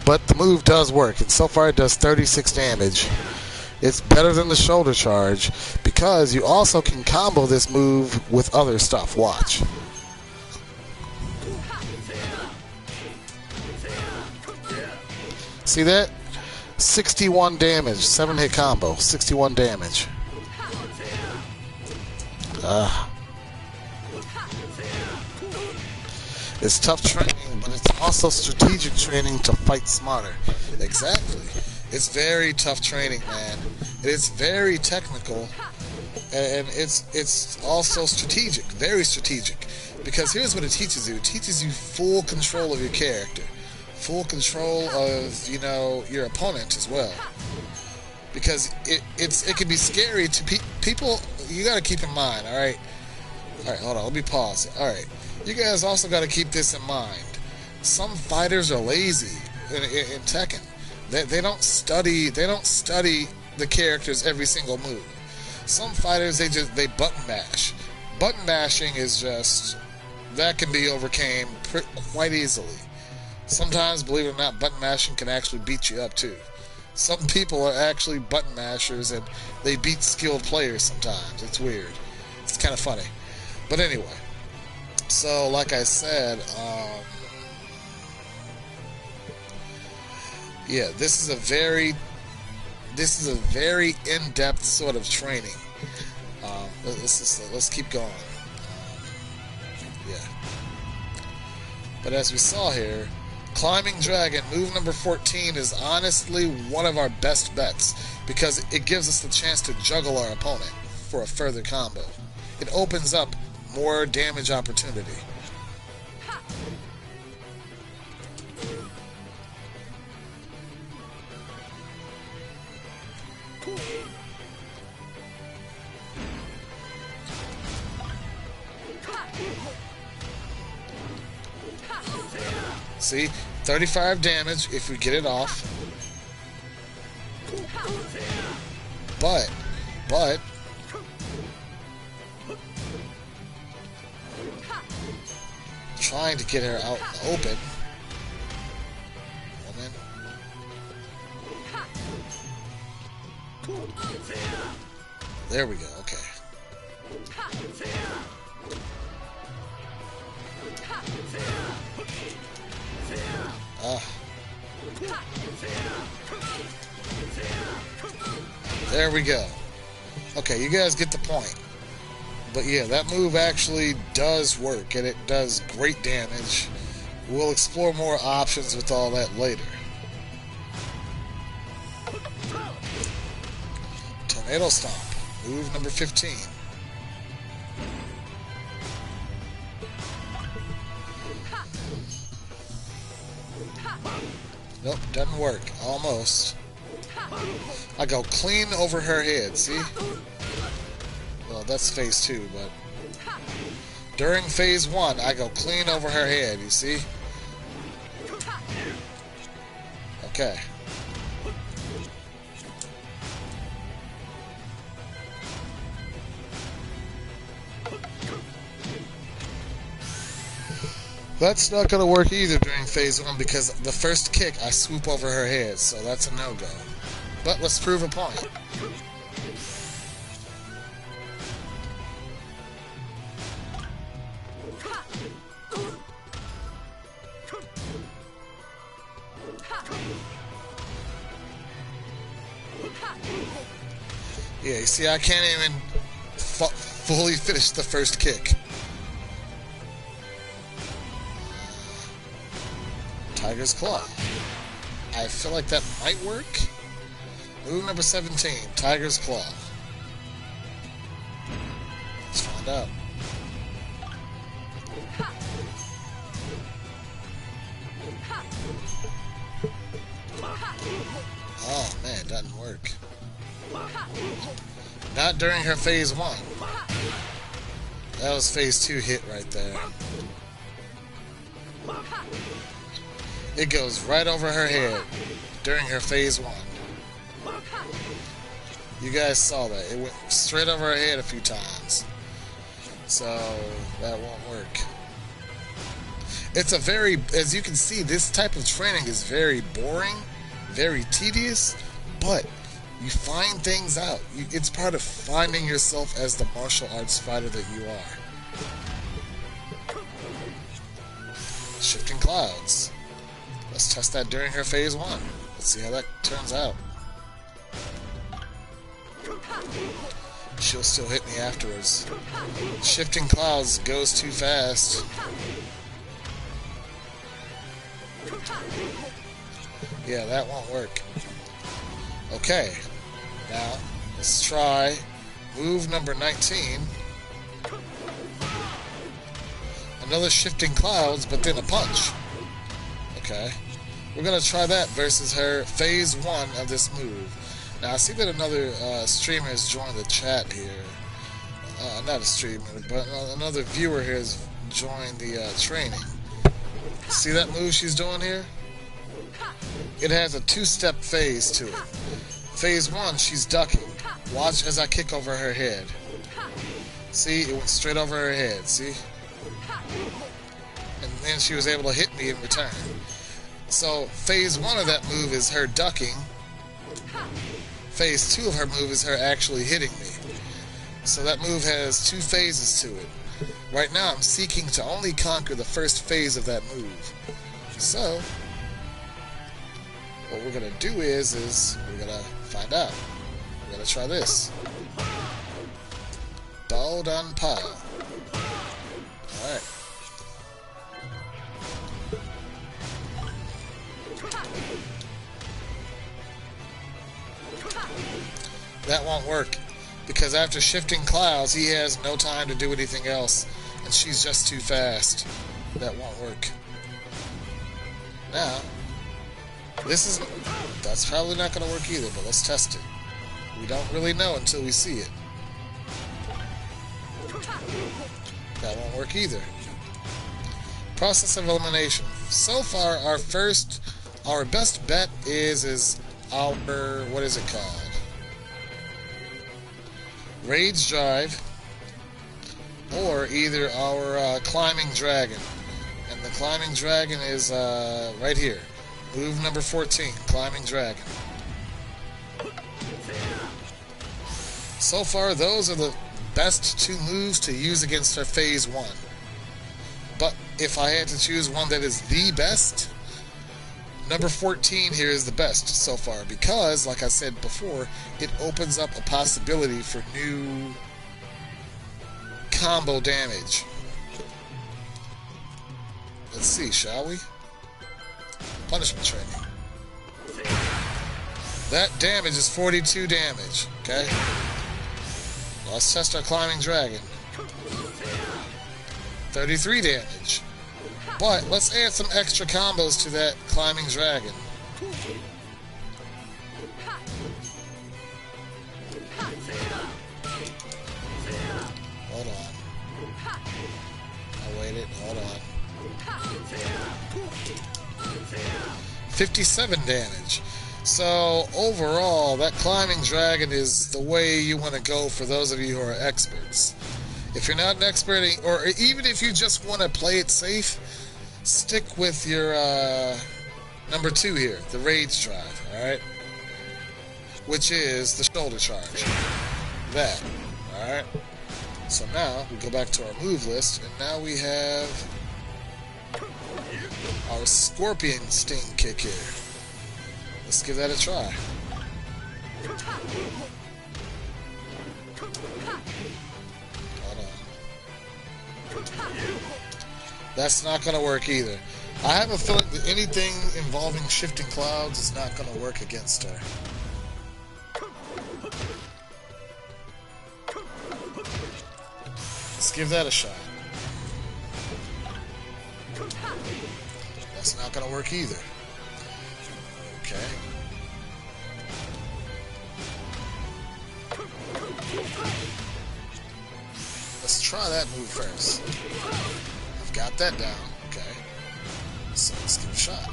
But the move does work, and so far it does 36 damage. It's better than the shoulder charge, because you also can combo this move with other stuff. Watch. See that? 61 damage. 7-hit combo. 61 damage. It's tough training, but it's also strategic training to fight smarter. Exactly. It's very tough training, man. It's very technical, and it's also strategic, very strategic. Because here's what it teaches you. It teaches you full control of your character. Full control of, you know, your opponent as well. Because it can be scary to people. You got to keep in mind, alright? Alright, hold on, let me pause it. Alright. You guys also got to keep this in mind. Some fighters are lazy in Tekken. They don't study the characters every single move. Some fighters they button mash. Button mashing is just that can be overcame quite easily. Sometimes, believe it or not, button mashing can actually beat you up too. Some people are actually button mashers and they beat skilled players sometimes. It's weird. It's kind of funny. But anyway, so like I said, yeah, this is a very in-depth sort of training. Let's keep going. Yeah. But as we saw here, Climbing Dragon, move number 14, is honestly one of our best bets because it gives us the chance to juggle our opponent for a further combo. It opens up more damage opportunity. See, 35 damage if we get it off. But trying to get her out in the open. Woman. There we go, okay. There we go. Okay, you guys get the point. But yeah, that move actually does work, and it does great damage. We'll explore more options with all that later. Tornado Stomp, move number 15. Nope, doesn't work. Almost. I go clean over her head, see? Well, that's phase 2, but during phase 1, I go clean over her head, you see? Okay. That's not going to work either during phase 1 because the first kick I swoop over her head, so that's a no-go. But let's prove a point. Yeah, you see, I can't even fully finish the first kick. Tiger's Claw. I feel like that might work. Move number 17, Tiger's Claw. Let's find out. Oh man, it doesn't work. Not during her phase 1. That was phase 2 hit right there. It goes right over her head during her phase 1. You guys saw that. It went straight over her head a few times. So, that won't work. It's a very, as you can see, this type of training is very boring, very tedious, but you find things out. It's part of finding yourself as the martial arts fighter that you are. Shifting Clouds. Let's test that during her phase 1. Let's see how that turns out. She'll still hit me afterwards. Shifting Clouds goes too fast. Yeah, that won't work. Okay, now let's try move number 19. Another Shifting Clouds, but then a punch. Okay, we're gonna try that versus her phase 1 of this move. Now I see that another streamer has joined the chat here. Not a streamer, but another viewer here has joined the training. See that move she's doing here? It has a 2-step phase to it. Phase 1, she's ducking. Watch as I kick over her head. See, it went straight over her head, see? And then she was able to hit me in return. So, phase 1 of that move is her ducking. Phase 2 of her move is her actually hitting me. So that move has 2 phases to it. Right now, I'm seeking to only conquer the first phase of that move. So, what we're going to do is we're going to find out. We're going to try this. Bao Dan Pao. Alright. That won't work, because after Shifting Clouds, he has no time to do anything else, and she's just too fast. That won't work. Now, that's probably not going to work either, but let's test it. We don't really know until we see it. That won't work either. Process of elimination. So far, our best bet is our, what is it called? Rage Drive, or either our Climbing Dragon. And the Climbing Dragon is right here. Move number 14, Climbing Dragon. So far, those are the best 2 moves to use against her phase 1. But if I had to choose one that is the best, number 14 here is the best so far, because, like I said before, it opens up a possibility for new combo damage. Let's see, shall we? Punishment training. That damage is 42 damage, okay? Let's test our Climbing Dragon. 33 damage. But let's add some extra combos to that Climbing Dragon. Hold on. I waited. Hold on. 57 damage. So overall, that Climbing Dragon is the way you want to go for those of you who are experts. If you're not an expert, or even if you just want to play it safe, stick with your number 2 here, the Rage Drive, alright? Which is the shoulder charge. That, alright? So now, we go back to our move list, and now we have our Scorpion Sting kick here. Let's give that a try. Hold on. That's not going to work either. I have a feeling that anything involving Shifting Clouds is not going to work against her. Let's give that a shot. That's not going to work either. Okay. Let's try that move first. I've got that down. Okay. So let's give it a shot.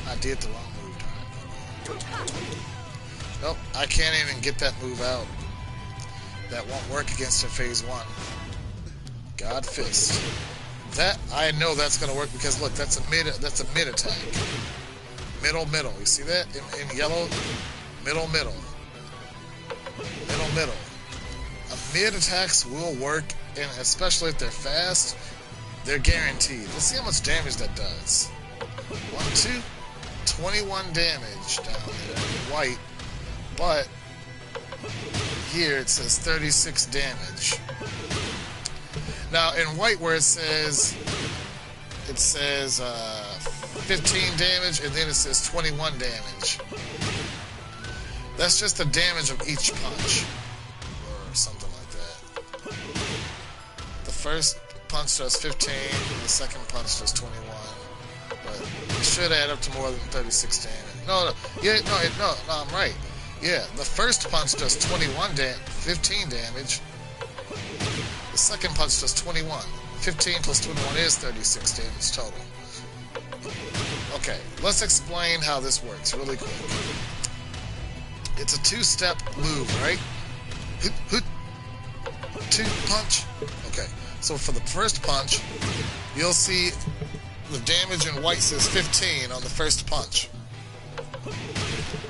I did the wrong move. Nope, I can't even get that move out. That won't work against her phase 1. God Fist. That, I know that's gonna work because look, that's a mid attack. Middle. You see that? In yellow? Middle. Middle. Mid attacks will work, and especially if they're fast, they're guaranteed. Let's see how much damage that does. 1, 2. 21 damage down there in white, but here it says 36 damage. Now in white where it says 15 damage and then it says 21 damage. That's just the damage of each punch or something like that. The first punch does 15, the second punch does 21. But it should add up to more than 36 damage. No, I'm right. Yeah, the first punch does 15 damage. The second punch does 21. 15 plus 21 is 36 damage total. Okay, let's explain how this works really quick. It's a two-step move, right? Hoot, hoot, two, punch. Okay, so for the first punch, you'll see the damage in white says 15 on the first punch.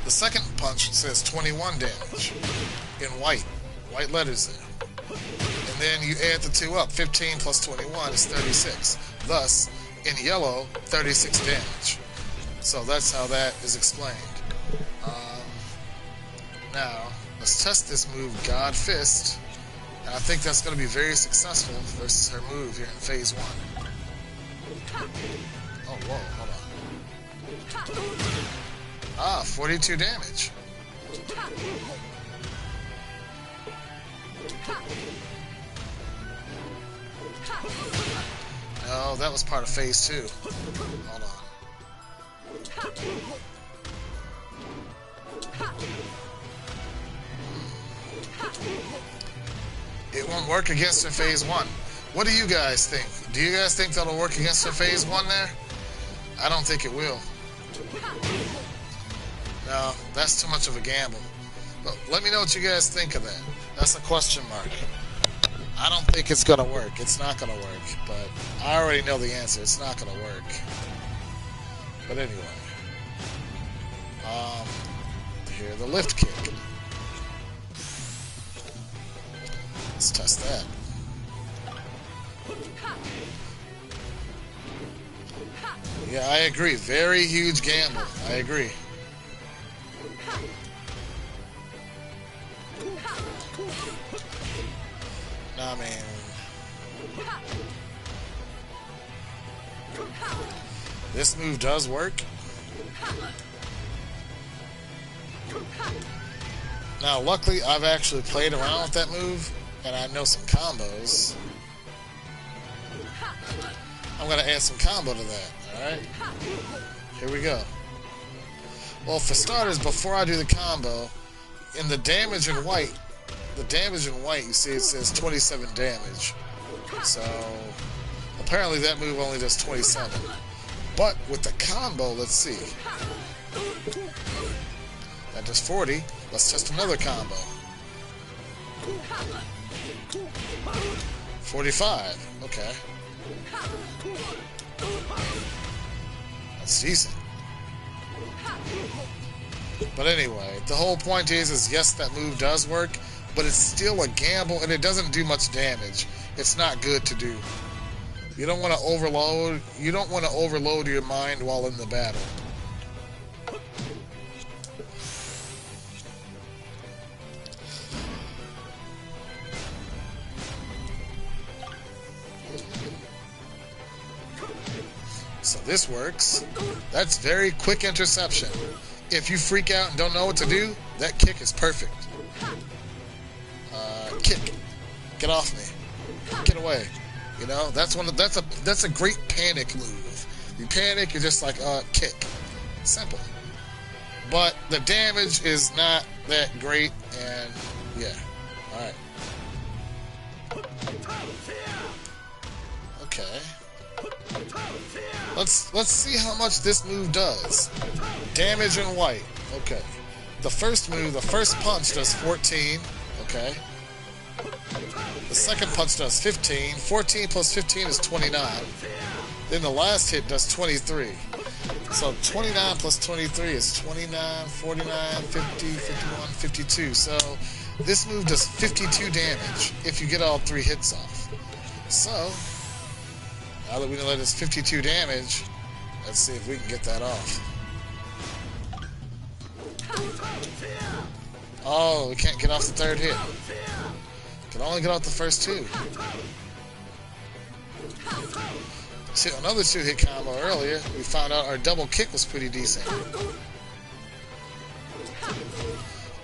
The second punch says 21 damage in white letters there. And then you add the two up. 15 plus 21 is 36. Thus, in yellow, 36 damage. So that's how that is explained. Now, let's test this move, God Fist. And I think that's going to be very successful versus her move here in phase 1. Oh, whoa, hold on. Ah, 42 damage. No, that was part of phase 2. Hold on. It won't work against her phase 1. What do you guys think? Do you guys think that'll work against her phase 1 there? I don't think it will. No, that's too much of a gamble. But let me know what you guys think of that. That's a question mark. I don't think it's gonna work. It's not gonna work. But I already know the answer. It's not gonna work. But anyway. Here, the lift kick. Let's test that. Yeah, I agree. Very huge gamble. I agree. Nah, man. This move does work. Now, luckily, I've actually played around with that move, and I know some combos. I'm going to add some combo to that, alright? Here we go. Well, for starters, before I do the combo, in the damage in white, you see it says 27 damage. So, apparently that move only does 27. But with the combo, let's see. That does 40. Let's test another combo. 45. Okay. That's decent. But anyway, the whole point is yes, that move does work, but it's still a gamble, and it doesn't do much damage. It's not good to do. You don't want to overload. You don't want to overload your mind while in the battle. So this works. That's very quick interception. If you freak out and don't know what to do, that kick is perfect. Kick. Get off me. Get away. You know, that's a great panic move. You panic, you're just like, kick. Simple. But the damage is not that great, and yeah. Alright. Okay. Let's see how much this move does. Damage in white. Okay. The first move, the first punch does 14. Okay. The second punch does 15. 14 plus 15 is 29. Then the last hit does 23. So 29 plus 23 is 29, 49, 50, 51, 52. So this move does 52 damage if you get all 3 hits off. So now that we know that it's 52 damage, let's see if we can get that off. Oh, we can't get off the third hit. Can only get off the first two. Another two-hit combo earlier. We found out our double kick was pretty decent.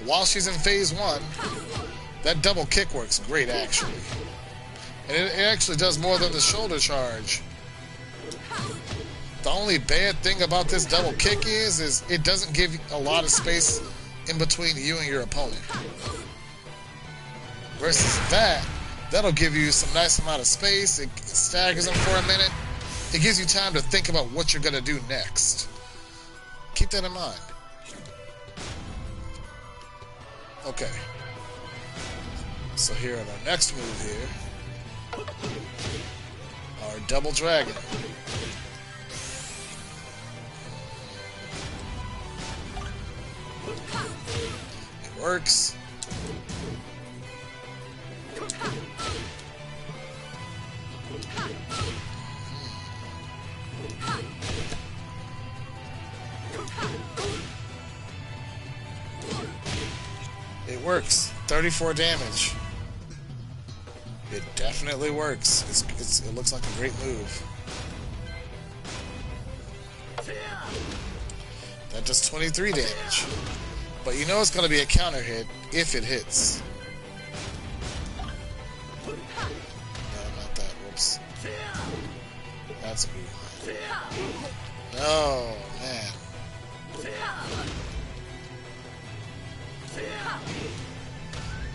While she's in phase one, that double kick works great, actually. And it actually does more than the shoulder charge. The only bad thing about this double kick is it doesn't give you a lot of space in between you and your opponent. Versus that'll give you some nice amount of space. It staggers them for a minute. It gives you time to think about what you're going to do next. Keep that in mind. Okay. So here at our next move here, our double dragon. It works. It works. 34 damage. It definitely works. It looks like a great move. That does 23 damage. But you know it's going to be a counter hit if it hits. No, not that. Whoops. That's a good one. Oh, man.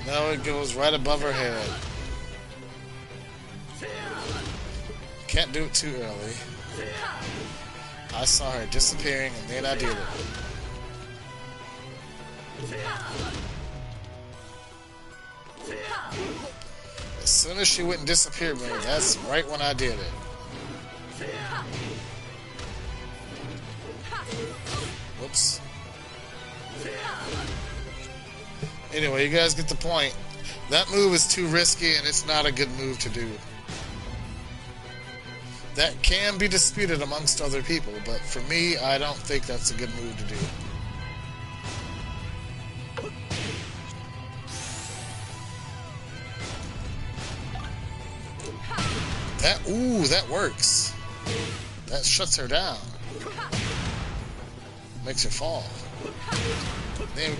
No, it goes right above her head. Can't do it too early. I saw her disappearing and then I did it. As soon as she went and disappeared, man, that's right when I did it. Whoops. Anyway, you guys get the point. That move is too risky and it's not a good move to do. That can be disputed amongst other people, but for me, I don't think that's a good move to do. That works. That shuts her down. Makes her fall. Then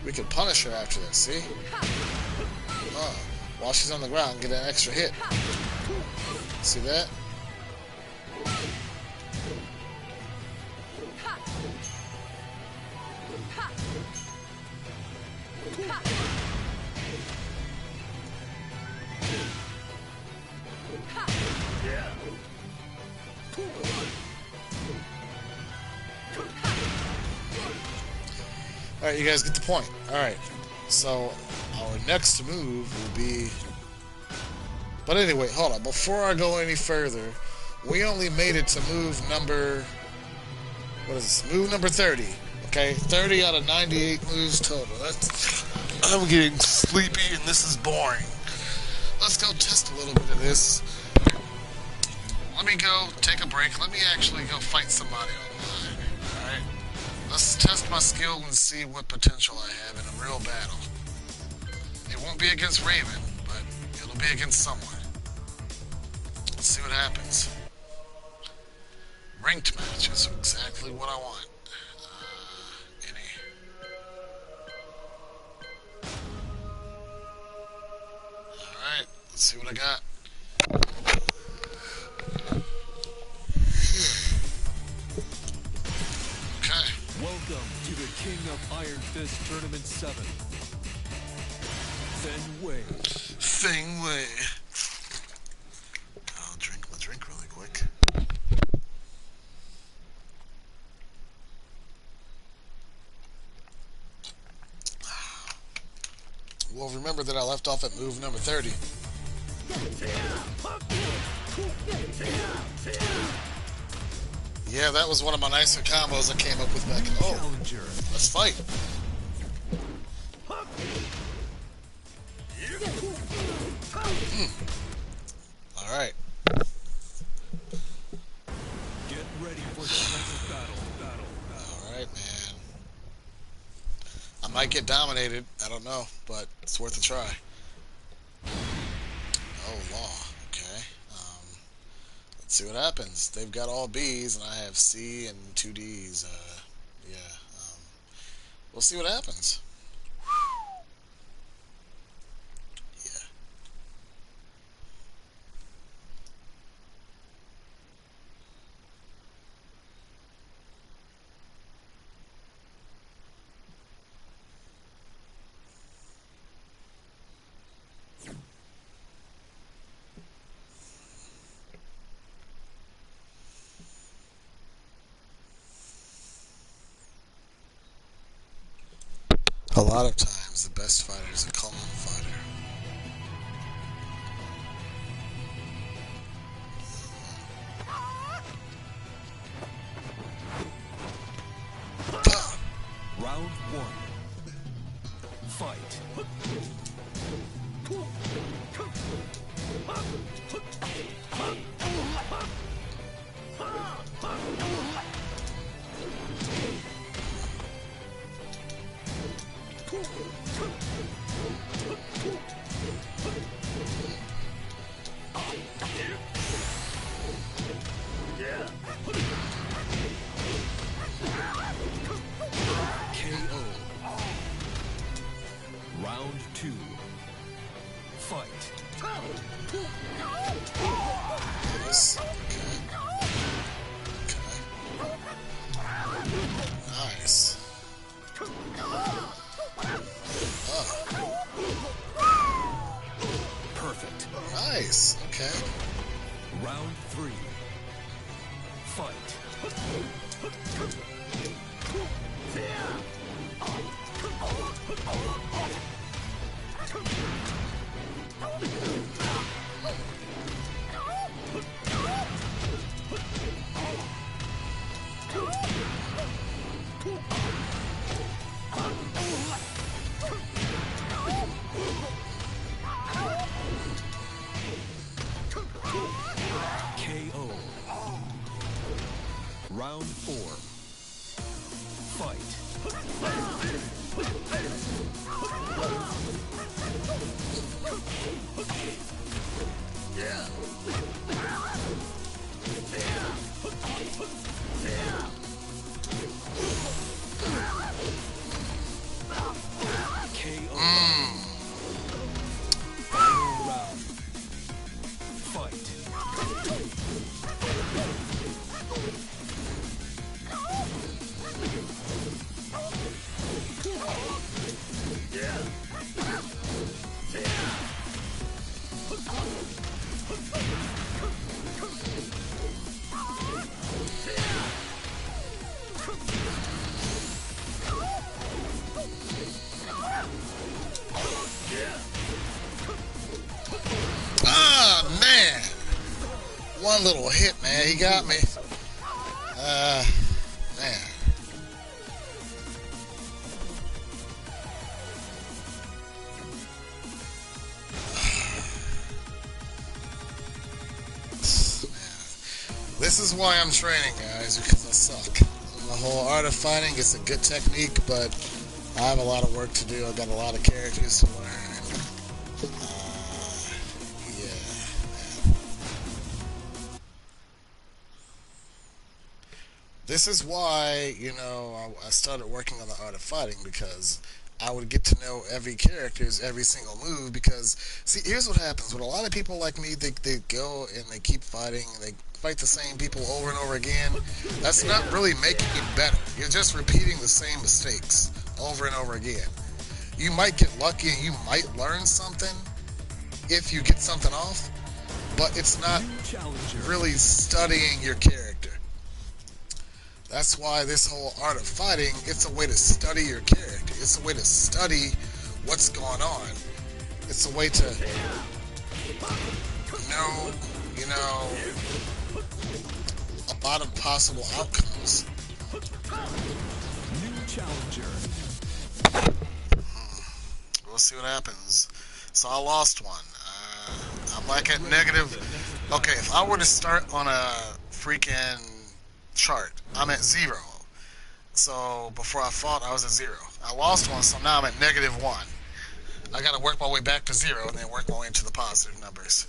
we could punish her after that, see? While she's on the ground, get an extra hit. See that? Alright, you guys get the point. Alright, so our next move will be... But anyway, hold on. Before I go any further, we only made it to move number... What is this? Move number 30. Okay, 30 out of 98 moves total. I'm getting sleepy and this is boring. Let's go test a little bit of this. Let me go take a break. Let me actually go fight somebody online. Alright? Let's test my skill and see what potential I have in a real battle. It won't be against Raven, but it'll be against someone. Let's see what happens. Ranked match is exactly what I want. Alright, let's see what I got. Welcome to the King of Iron Fist Tournament 7. Feng Wei. Feng Wei. I'll drink my drink really quick. Well, remember that I left off at move number 30. Yeah, that was one of my nicer combos I came up with back in... Oh, let's fight. Alright. Get ready for the next battle. Alright, man. I might get dominated. I don't know, but it's worth a try. Oh, law. Okay. Let's see what happens. They've got all B's, and I have C and 2 D's. Yeah. We'll see what happens. Yeah. A lot of times, the best fighter is a calm fighter. Round 1. Fight. KO. Round 2. Fight. Yes. Okay. Nice. Perfect. Nice. Okay. Round 3. Fight. KO. Round 4. Fight. KO. Final round. Fight. Ah, man. One little hit, man. He got me. Man. This is why I'm training, guys, because I suck. The whole art of fighting is a good technique, but I have a lot of work to do. I've got a lot of characters to learn. Yeah. This is why, I started working on the art of fighting, because I would get to know every character's every single move. Because, see, here's what happens. With a lot of people like me, they go and they keep fighting, and they fight the same people over and over again. That's not really making it better. You're just repeating the same mistakes over and over again. You might get lucky and you might learn something if you get something off, but it's not really studying your character. That's why this whole art of fighting, it's a way to study your character. It's a way to study what's going on. It's a way to know, a lot of possible outcomes. New challenger. We'll see what happens. So I lost one. I'm like at negative. Okay, if I were to start on a freaking chart, I'm at 0. So before I fought, I was at 0. I lost one, so now I'm at -1. I gotta work my way back to 0 and then work my way into the positive numbers.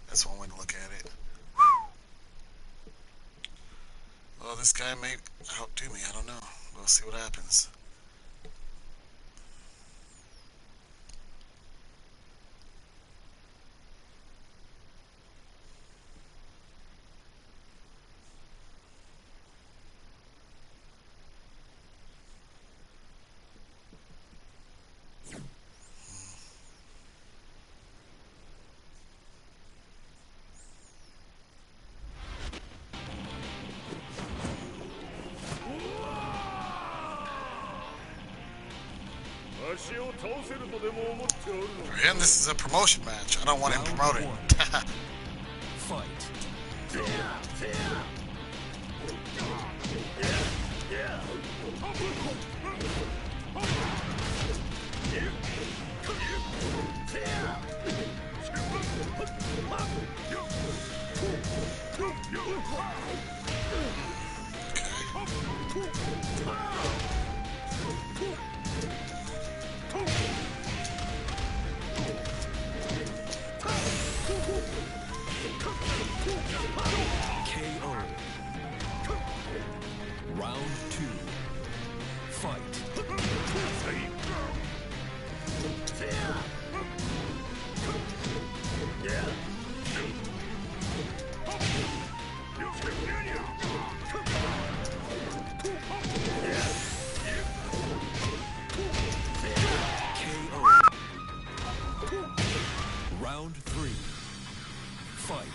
That's one way to look at it. Well, this guy may outdo me. I don't know. We'll see what happens. For him, this is a promotion match. I don't want him promoted. Fight. KO. Round 2. Fight. Round 3. Fight.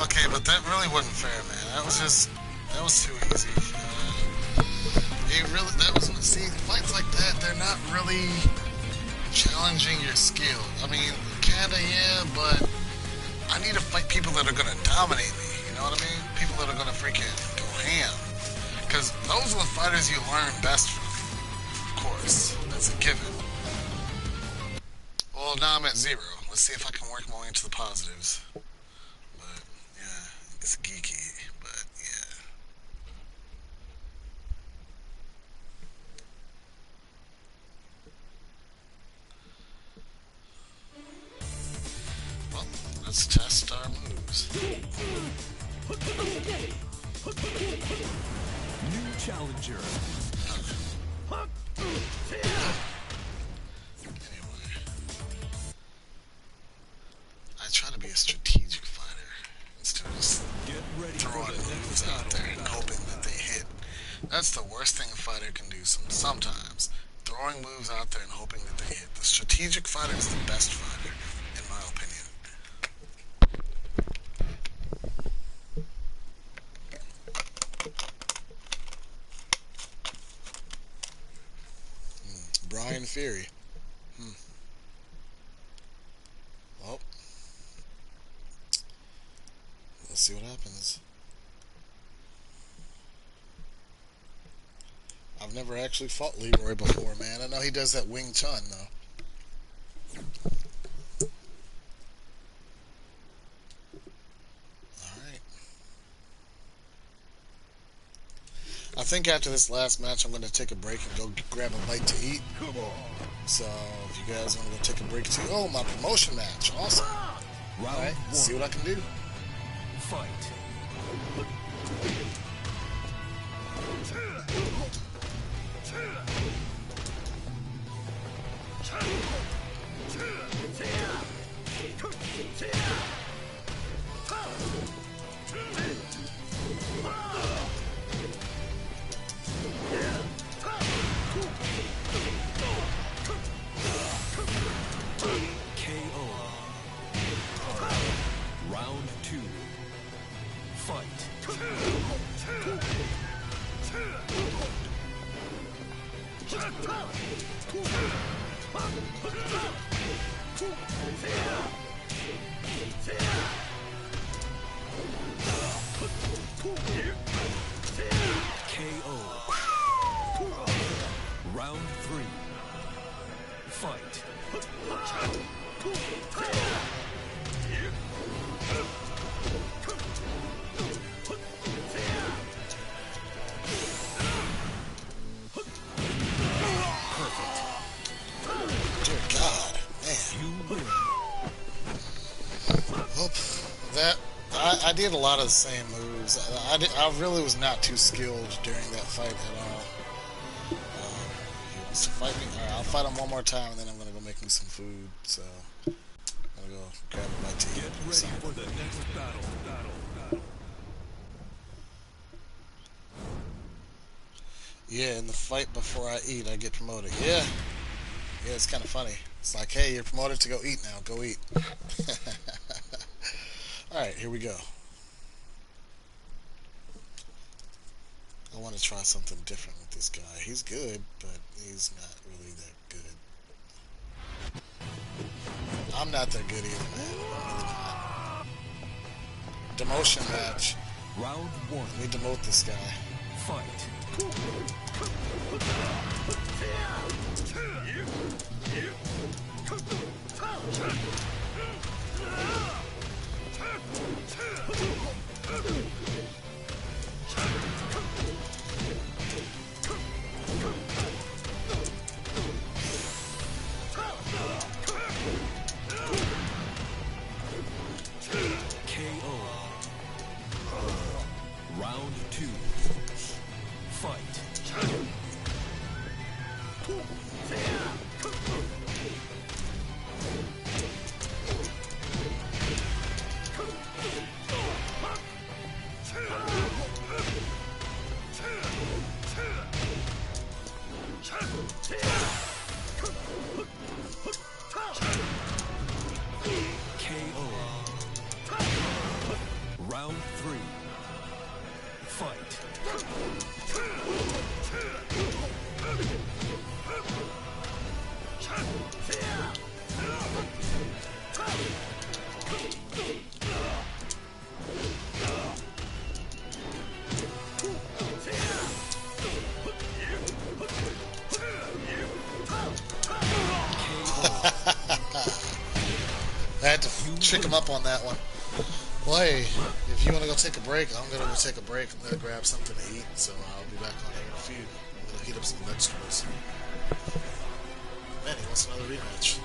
Okay, but that really wasn't fair, man. That was too easy. See, fights like that, they're not really challenging your skill. I mean, kinda, yeah, but I need to fight people that are gonna dominate me, you know what I mean? People that are gonna freaking go ham. Because those are the fighters you learn best from, of course. That's a given. Well, now I'm at 0. Let's see if I can work my way into the positives. But, yeah, it's geeky, but, yeah. Well, let's test our moves. New challenger. Anyway, I try to be a strategic fighter instead of just throwing moves out there and hoping that they hit. That's the worst thing a fighter can do sometimes. Throwing moves out there and hoping that they hit. The strategic fighter is the best fighter, in my opinion. Brian Fury. Well, let's see what happens. I've never actually fought Leroy before, man. I know he does that Wing Chun, though. Alright. I think after this last match, I'm going to take a break and go grab a bite to eat. So, if you guys want to go take a break too. Oh, my promotion match. Awesome. Alright, see what I can do. Fight. Round 2. Fight. KO. Round 3. Fight. Dear God, man. You win. Well, I did a lot of the same moves. I really was not too skilled during that fight at all. He wants to fight me. Alright, I'll fight him one more time and then I'm going to go make me some food. So, I'm going to go grab a bite to eat. Get ready for the next battle. Yeah, in the fight before I eat, I get promoted. Yeah, it's kind of funny. It's like, hey, you're promoted to go eat now. Go eat. Alright, here we go. I want to try something different with this guy. He's good, but he's not really that good. I'm not that good either, man. I'm really not. Demotion match. Round 1. Let me demote this guy. Fight. KO. Round 2. Fight. KO. Round 3. Fight. I had to trick him up on that one. Well, hey, if you want to go take a break, I'm going to go take a break. I'm going to grab something to eat, so I'll be back on here in a few. I'm going to heat up some vegetables. Man, he wants another rematch.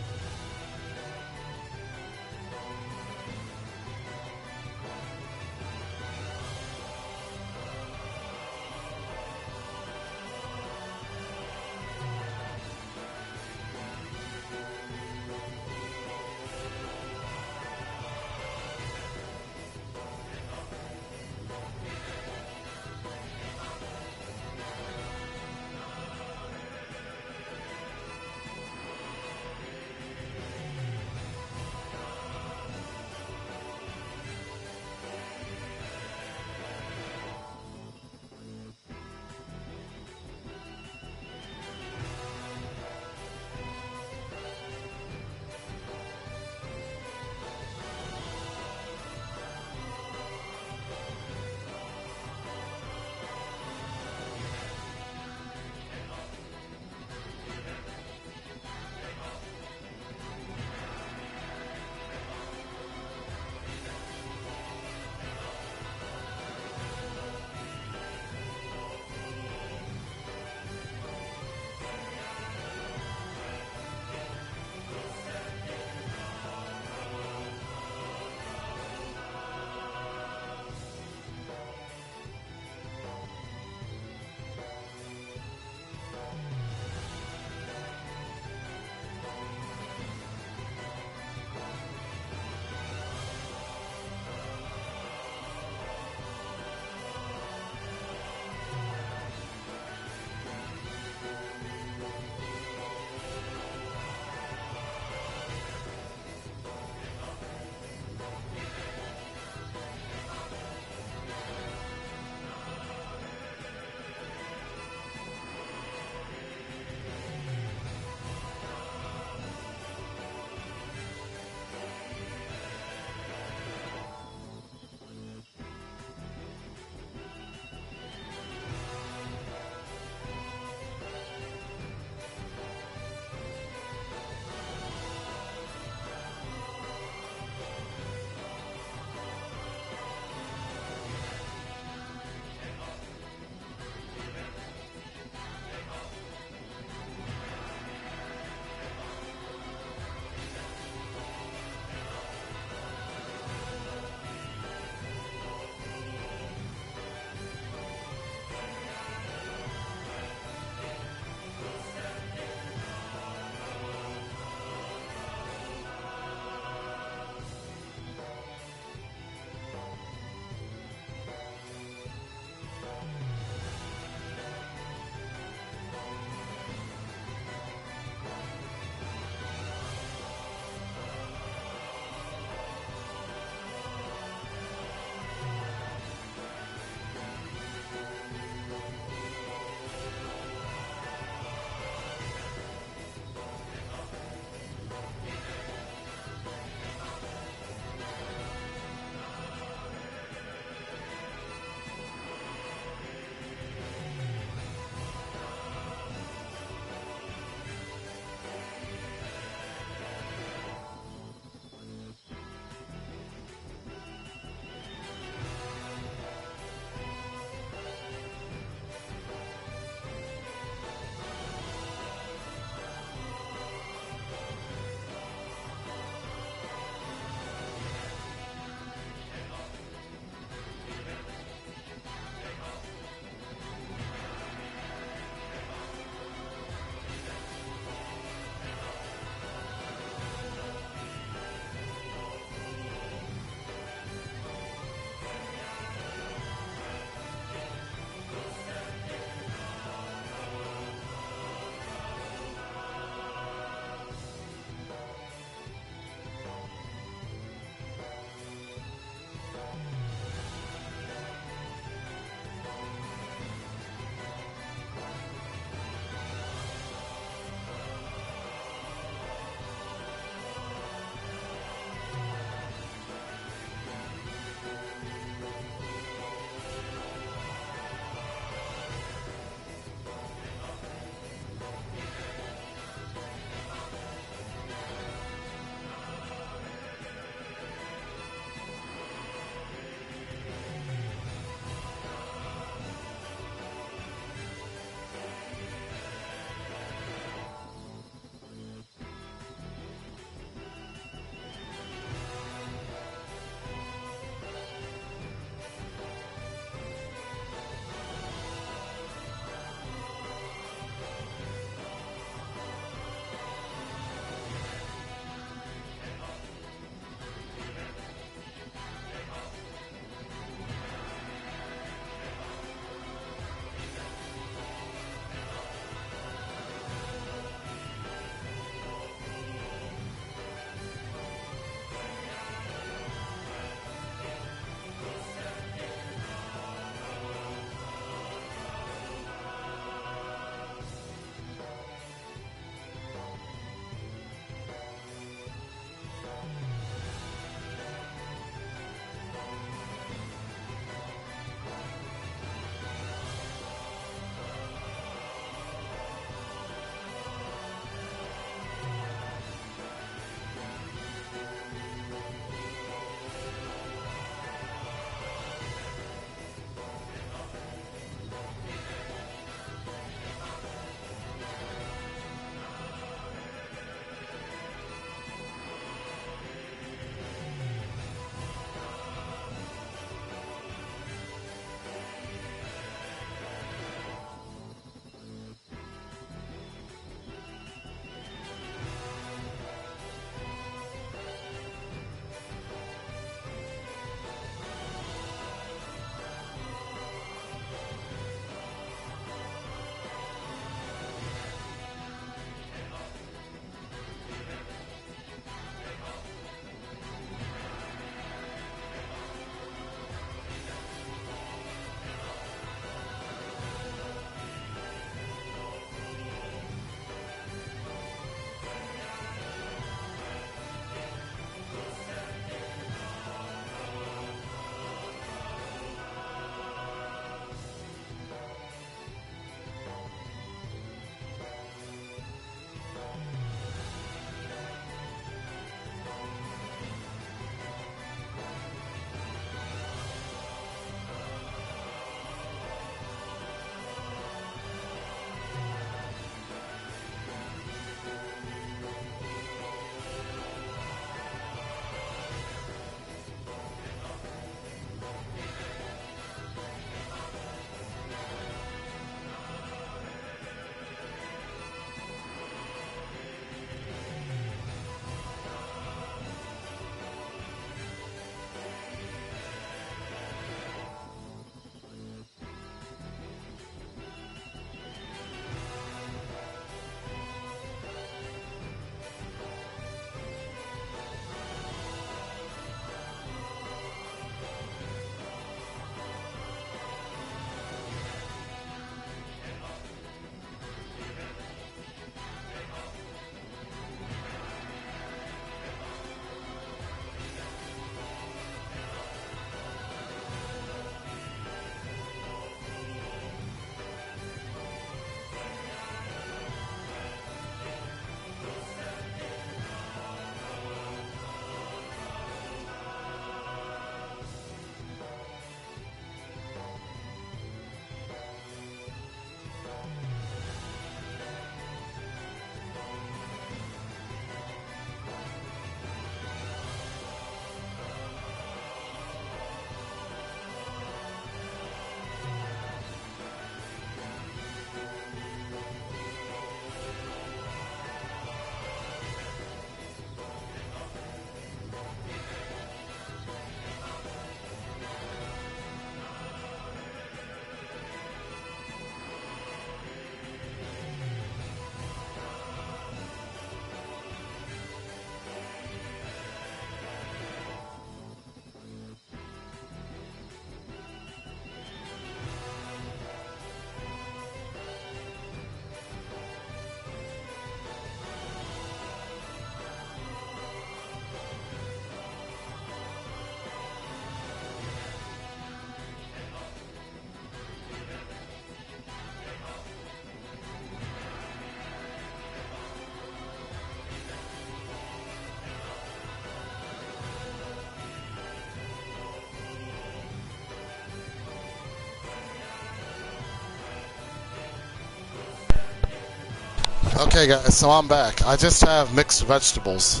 Okay guys, so I'm back. I just have mixed vegetables.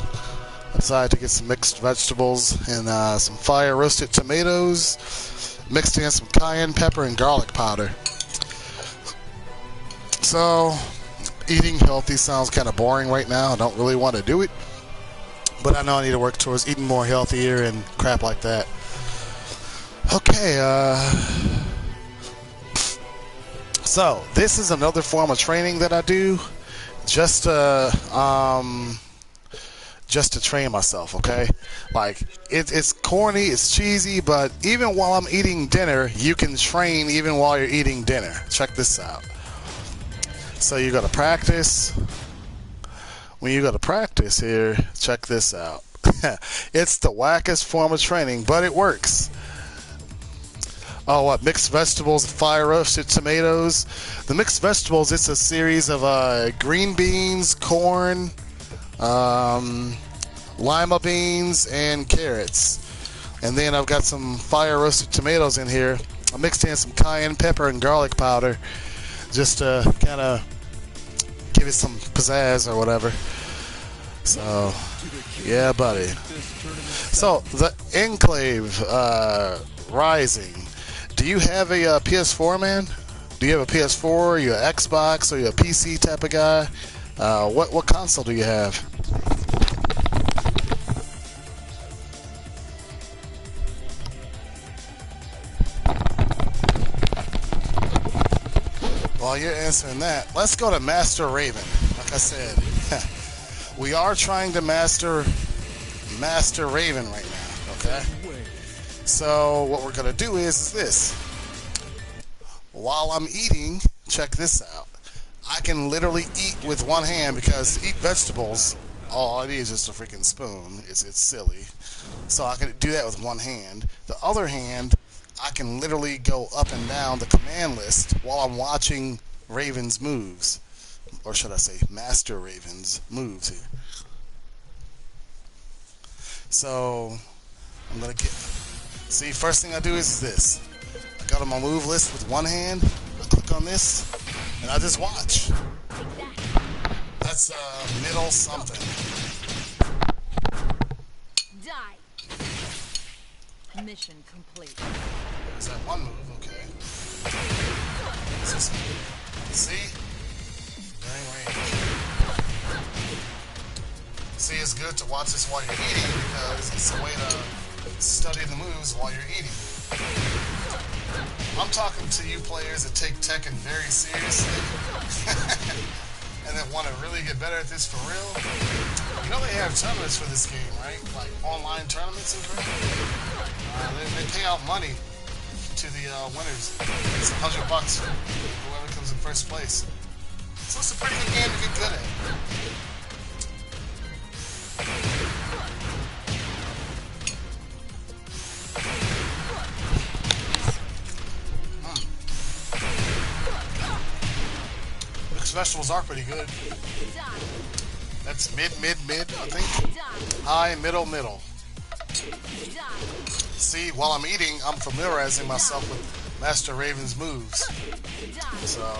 I decided to get some mixed vegetables and some fire roasted tomatoes, mixed in some cayenne pepper and garlic powder. So, eating healthy sounds kind of boring right now. I don't really want to do it, but I know I need to work towards eating more healthier and crap like that. Okay, so this is another form of training that I do, just to train myself. Okay, like it's corny, it's cheesy, but even while I'm eating dinner, you can train even while you're eating dinner. Check this out. So you go to practice. When you go to practice here, check this out. It's the wackest form of training, but it works. Oh, what? Mixed vegetables, fire roasted tomatoes. The mixed vegetables, it's a series of green beans, corn, lima beans, and carrots. And then I've got some fire roasted tomatoes in here. I mixed in some cayenne pepper and garlic powder just to kind of give it some pizzazz or whatever. So, yeah, buddy. So, the Enclave Rising. Do you have a PS4, man? Do you have a PS4? Are you an Xbox? Are you a PC type of guy? What console do you have? While you're answering that, let's go to MasterRaven. Like I said, we are trying to master MasterRaven right now, okay? So what we're going to do is this. While I'm eating, check this out. I can literally eat with one hand because to eat vegetables, all I need is just a freaking spoon. It's silly. So I can do that with one hand. The other hand, I can literally go up and down the command list while I'm watching Raven's moves. Or should I say MasterRaven's moves here. So I'm going to get... See, first thing I do is this. I go to my move list with one hand, I click on this, and I just watch. That's middle something. Die. Mission complete. There's that one move, okay. See? During range. See, it's good to watch this while you're eating because it's a way to study the moves while you're eating. I'm talking to you players that take Tekken very seriously and that want to really get better at this for real. You know they have tournaments for this game, right? Like online tournaments and crap. They pay out money to the winners. It's $100 for whoever comes in first place. So it's a pretty good game to get good at. Vegetables are pretty good. That's mid, I think. High, middle. See, while I'm eating, I'm familiarizing myself with MasterRaven's moves. So.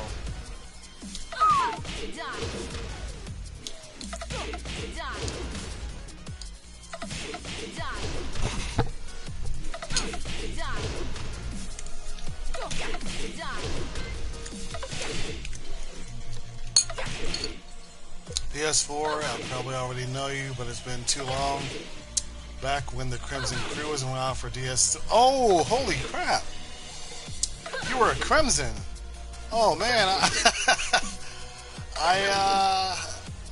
PS4, I probably already know you, but it's been too long. Back when the Crimson Crew was around for DS. Oh, holy crap! You were a Crimson. Oh man,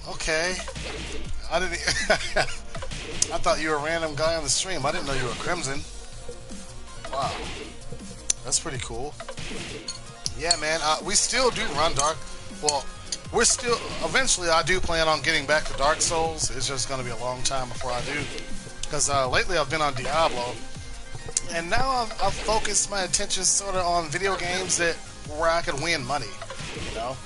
okay. I didn't. I thought you were a random guy on the stream. I didn't know you were a Crimson. Wow, that's pretty cool. Yeah, man. We still do run Dark. Well. We're still, eventually I do plan on getting back to Dark Souls. It's just going to be a long time before I do. Because lately I've been on Diablo. And now I've focused my attention sort of on video games where I can win money. You know?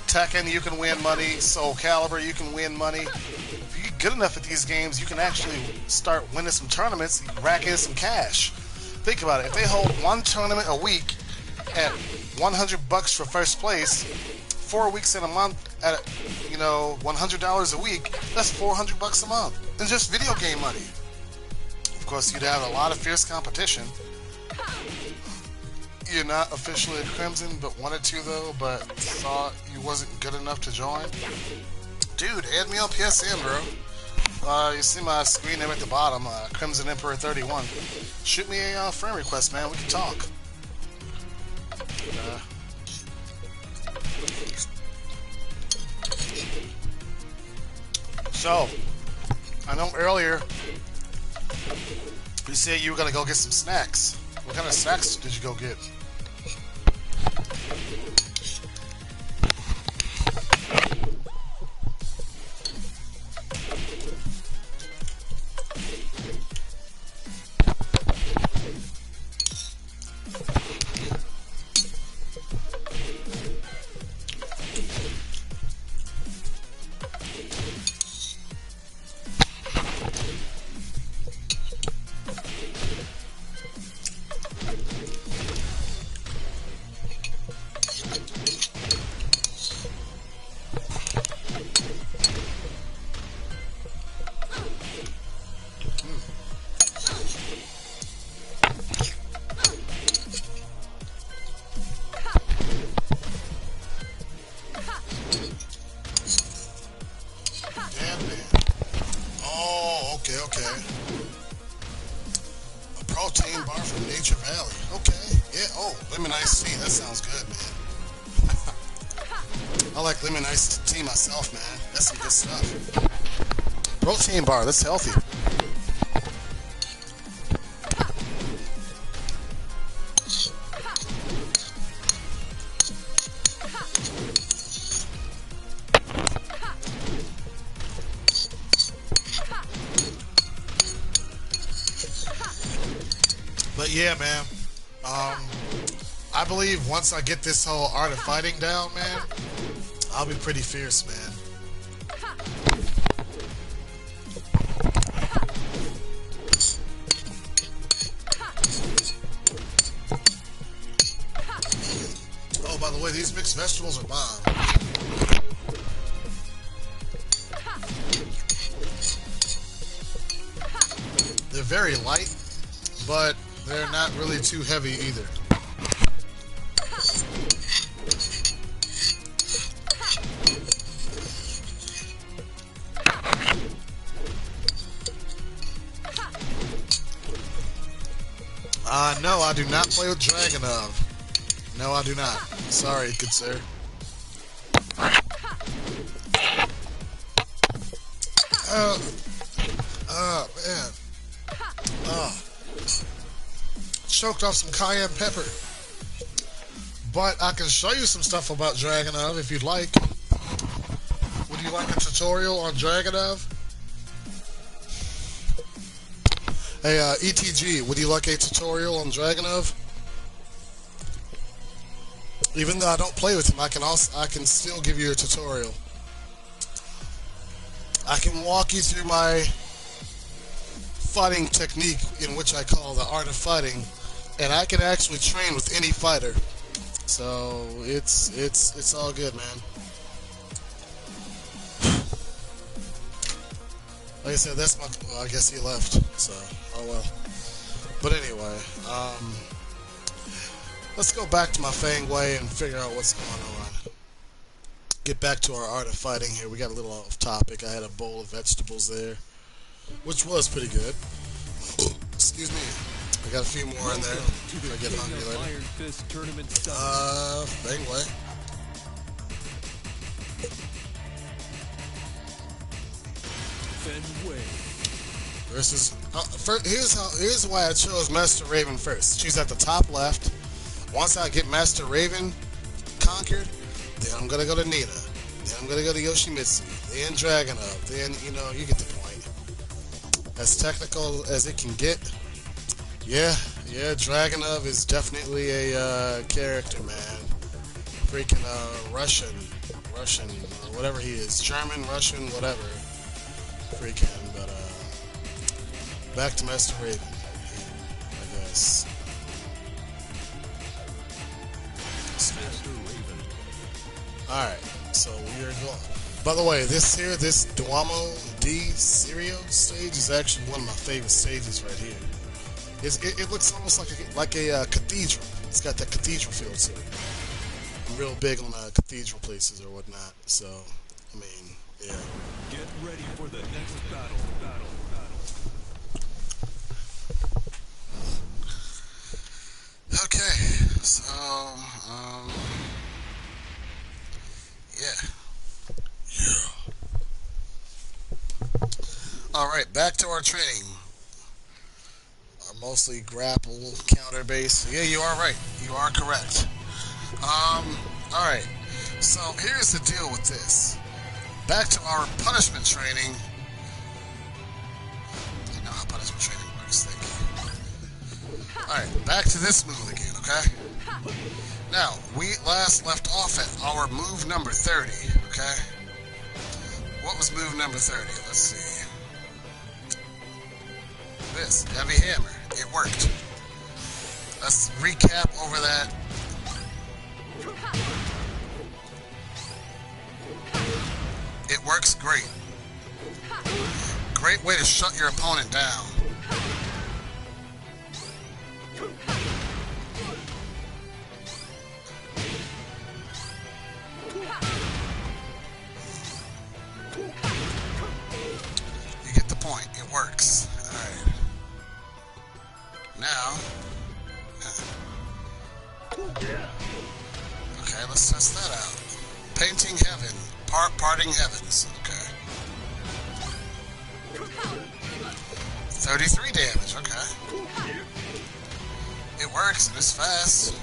Tekken, you can win money. Soul Calibur, you can win money. If you get good enough at these games, you can actually start winning some tournaments, rack in some cash. Think about it. If they hold one tournament a week at $100 for first place, 4 weeks in a month at, you know, $100 a week, that's $400 a month. And just video game money. Of course, you'd have a lot of fierce competition. You're not officially a Crimson, but wanted to though, but thought you wasn't good enough to join. Dude, add me on PSN, bro. You see my screen there at the bottom, Crimson Emperor 31. Shoot me a friend request, man. We can talk. So, I know earlier you said you were gonna go get some snacks. What kind of snacks did you go get? Okay. A protein bar from Nature Valley. Okay. Yeah. Oh, lemon iced tea. That sounds good, man. I like lemon iced tea myself, man. That's some good stuff. Protein bar. That's healthy. But yeah, man, I believe once I get this whole art of fighting down, man, I'll be pretty fierce, man. Oh, by the way, these mixed vegetables are bomb. They're very light, but they're not really too heavy either. No, I do not play with Dragunov. No, I do not. Sorry, good sir. Man. Choked off some cayenne pepper. But I can show you some stuff about Dragunov if you'd like. Would you like a tutorial on Dragunov? Hey, ETG, would you like a tutorial on Dragunov? Even though I don't play with him, I can still give you a tutorial. I can walk you through my fighting technique, in which I call the art of fighting, and I can actually train with any fighter. So it's all good, man. Like I said, that's my. Well, I guess he left. So oh well. But anyway, let's go back to my Fang Way and figure out what's going on. Get back to our art of fighting here. We got a little off topic. I had a bowl of vegetables there, which was pretty good. Excuse me. I got a few more in there. I get hungry later. Iron Fist Tournament Fang Way. Fenway. Versus. Here's why I chose MasterRaven first. She's at the top left. Once I get MasterRaven conquered, then I'm gonna go to Nina. Then I'm gonna go to Yoshimitsu. Then Dragunov. Then you get the point. As technical as it can get. Yeah, Dragunov is definitely a character, man. Freaking Russian, or whatever he is, German, Russian, whatever. Freaking, but back to MasterRaven, I guess. MasterRaven. All right. you're gone. By the way, this Duomo D Serio stage is actually one of my favorite stages right here. It looks almost like a cathedral. It's got that cathedral feel to it. I'm real big on cathedral places or whatnot, so, I mean, yeah. Get ready for the next battle. Okay, so, yeah. Alright, back to our training. Our mostly grapple, counter base. Yeah, you are right. You are correct. Alright. So, here's the deal with this. Back to our punishment training. You know how punishment training works, thank you. Alright, back to this move again, okay? Now, we last left off at our move number 30, okay? What was move number 30? Let's see. This, heavy hammer. It worked. Let's recap over that. It works great. Great way to shut your opponent down. You get the point. It works. Alright. Now. Okay, let's test that out. Painting heaven. Parting heavens. Okay. 33 damage. Okay. It works and it's fast.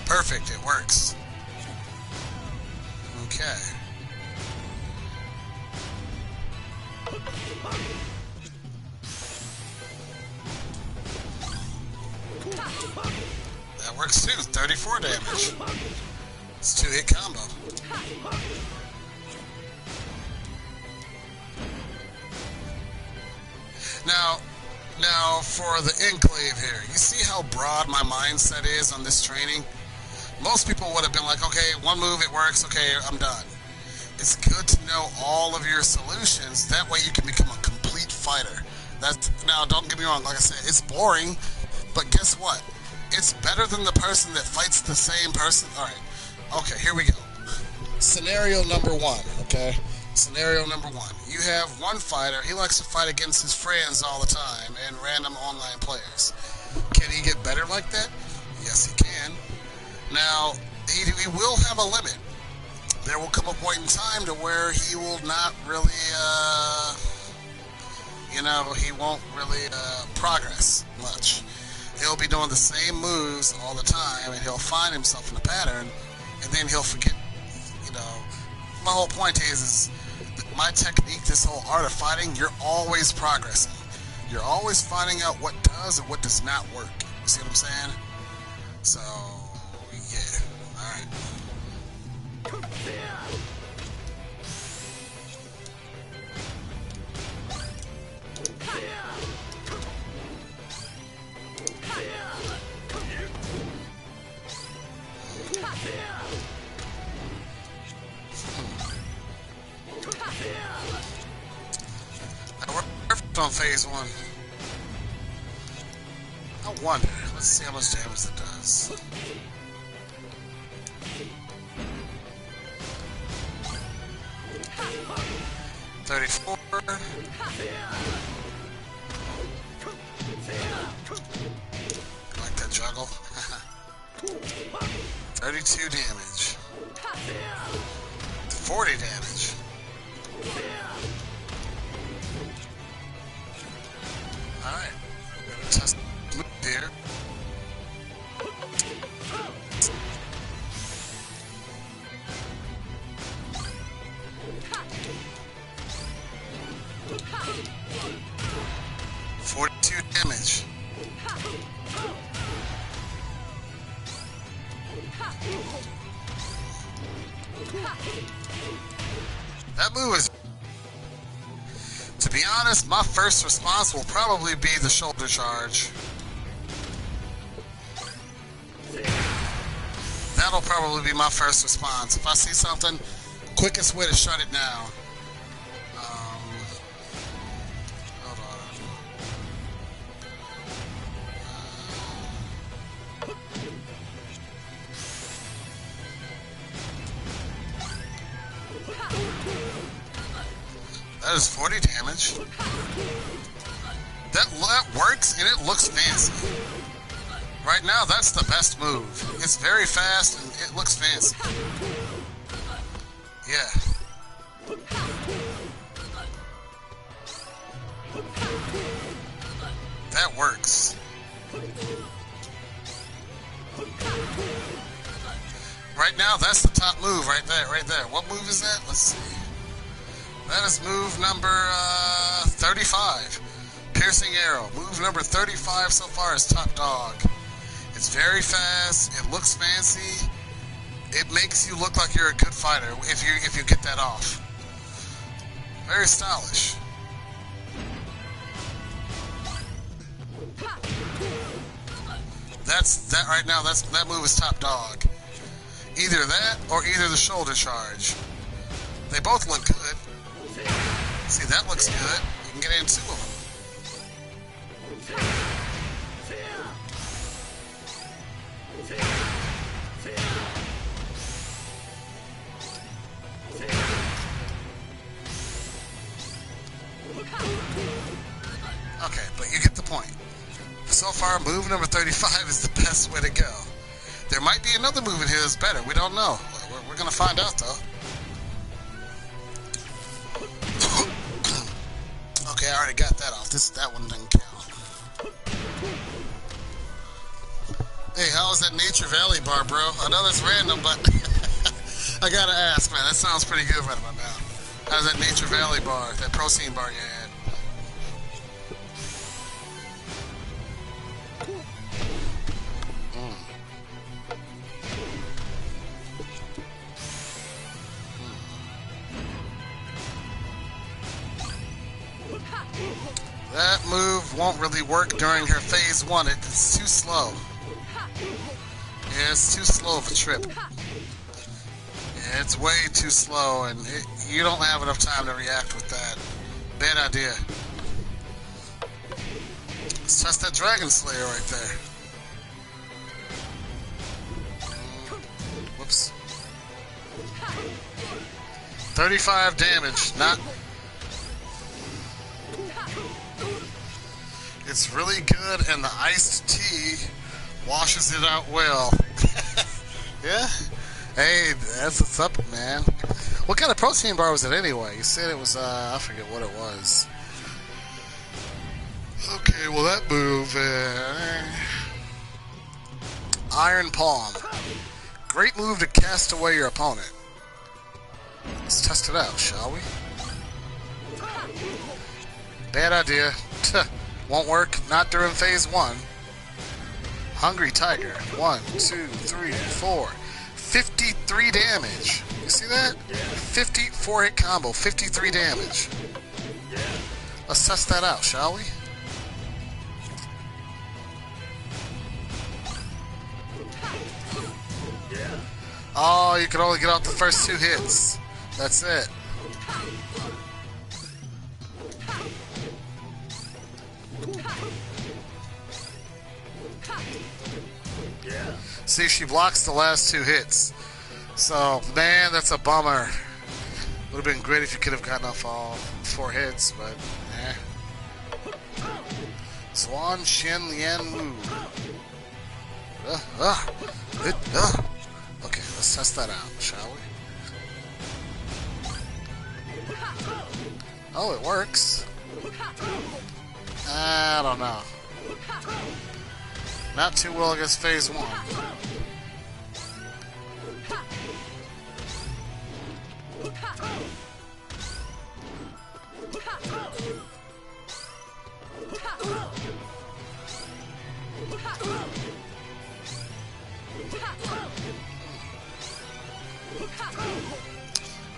Perfect. It works. Okay. That works too. 34 damage. It's a 2-hit combo. Now for the Enclave here. You see how broad my mindset is on this training? Most people would have been like, okay, one move, it works, okay, I'm done. It's good to know all of your solutions. That way you can become a complete fighter. Now, don't get me wrong, like I said, it's boring, but guess what? It's better than the person that fights the same person. Alright, okay, here we go. Scenario number 1, okay? Scenario number 1. You have one fighter, he likes to fight against his friends all the time and random online players. Can he get better like that? Yes, he can. Now, he will have a limit. There will come a point in time to where he will not really, he won't really progress much. He'll be doing the same moves all the time, and he'll find himself in a pattern, and then he'll forget, My whole point is my technique, this whole art of fighting, you're always progressing. You're always finding out what does and what does not work. You see what I'm saying? So, yeah. Alright. We're on phase 1. I wonder. Let's see how much damage it does. $34. Like that juggle. 32 damage. 40 damage. Alright. We're gonna test the move here. Damage. That move is, to be honest, my first response will probably be the shoulder charge. That'll probably be my first response. If I see something, quickest way to shut it down. Hold on. That is 40 damage. That works and it looks fancy. Right now, that's the best move. It's very fast and it looks fancy. Yeah. That works. Right now, that's the top move right there, right there. What move is that? Let's see. That is move number 35. Piercing Arrow. Move number 35 so far is top dog. It's very fast. It looks fancy. It makes you look like you're a good fighter if you get that off. Very stylish. That right now. That move is top dog. Either that or either the shoulder charge. They both look good. See, that looks good. You can get in two of them. Okay, but you get the point. So far, move number 35 is the best way to go. There might be another move in here that's better. We don't know. We're going to find out, though. Okay, I already got that off. That one didn't count. Hey, how was that Nature Valley bar, bro? I know that's random, but I gotta ask, man. That sounds pretty good right about now. How's that Nature Valley bar, that protein bar you had? That move won't really work during her phase 1. It's too slow. Yeah, it's too slow of a trip. Yeah, it's way too slow, and you don't have enough time to react with that. Bad idea. Let's test that Dragon Slayer right there. Whoops. 35 damage. Not... It's really good, and the iced tea washes it out well. Yeah? Hey, that's what's up, man. What kind of protein bar was it anyway? You said it was, I forget what it was. Okay, well that move, Iron Palm. Great move to cast away your opponent. Let's test it out, shall we? Bad idea. Won't work, not during phase 1. Hungry Tiger. 1, 2, 3, 4. 53 damage. You see that? 54 hit combo, 53 damage. Let's test that out, shall we? Oh, you can only get out the first 2 hits. That's it. See, she blocks the last 2 hits. So, man, that's a bummer. Would have been great if you could have gotten off all 4 hits, but, Swan Shen Lian Wu. Okay, let's test that out, shall we? Oh, it works. I don't know. Not too well against phase 1.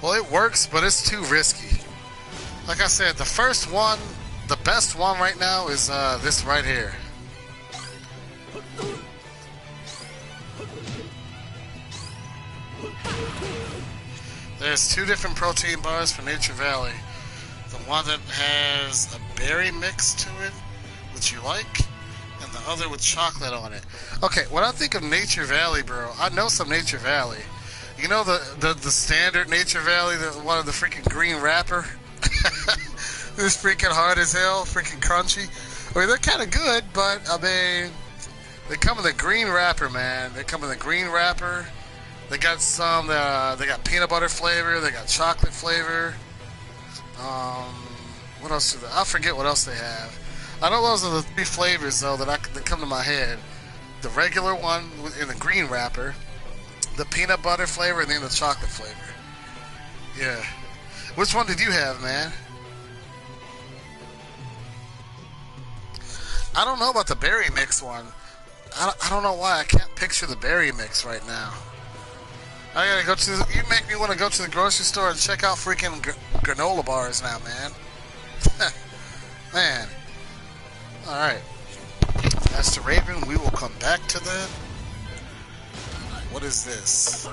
Well, it works, but it's too risky. Like I said, the first one, the best one right now is this right here. There's two different protein bars for Nature Valley. The one that has a berry mix to it, which you like, and the other with chocolate on it. Okay, when I think of Nature Valley, bro, I know some Nature Valley. You know the standard Nature Valley, the one of the freaking green wrapper? It's freaking hard as hell, freaking crunchy. I mean, they're kind of good, but, I mean, they come in the green wrapper, man. They come in the green wrapper. They got some, they got peanut butter flavor, they got chocolate flavor. What else do they, I forget what else they have. I know those are the three flavors, though, that come to my head. The regular one in the green wrapper, the peanut butter flavor, and then the chocolate flavor. Yeah. Which one did you have, man? I don't know about the berry mix one. I don't know why I can't picture the berry mix right now. I gotta go to you make me want to go to the grocery store and check out freaking granola bars now, man. Man. Alright. MasterRaven, we will come back to that. What is this?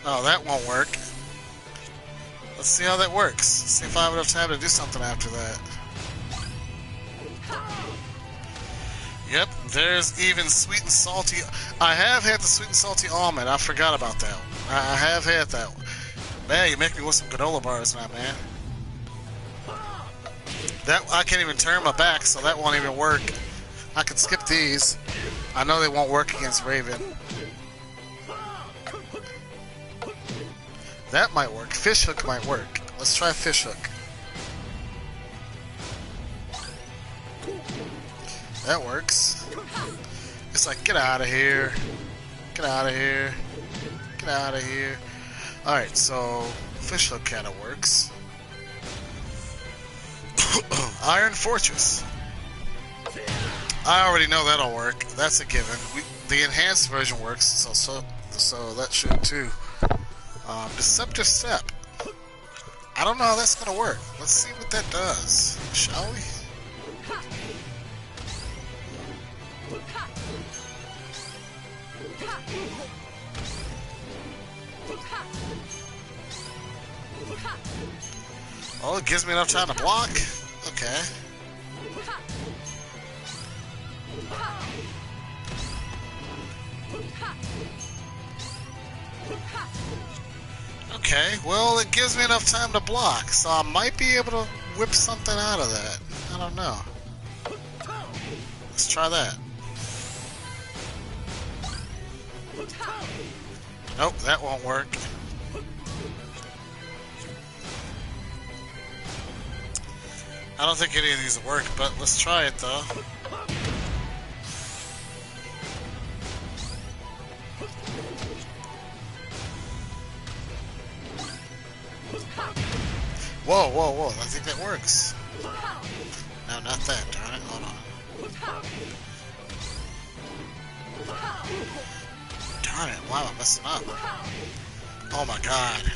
Oh, that won't work. Let's see how that works. See if I have enough time to do something after that. Yep, there's even sweet and salty. I have had the sweet and salty almond. I forgot about that one. I have had that one. Man, you make me want some granola bars now, man. That I can't even turn my back, so that won't even work. I can skip these. I know they won't work against Raven. That might work. Fish hook might work. Let's try fish hook. That works. It's like, get out of here. Get out of here. Get out of here. Alright, so fish hook kind of works. Iron Fortress. I already know that'll work. That's a given. The enhanced version works, so that should too. Deceptive Step. I don't know how that's gonna work. Let's see what that does, shall we? Oh, it gives me enough time to block? Okay. Okay, well, it gives me enough time to block, so I might be able to whip something out of that. I don't know. Let's try that. Nope, that won't work. I don't think any of these will work, but let's try it though. Whoa, whoa, whoa, I think that works. No, not that, darn it, hold on. Darn it, why am I messing up? Oh my god.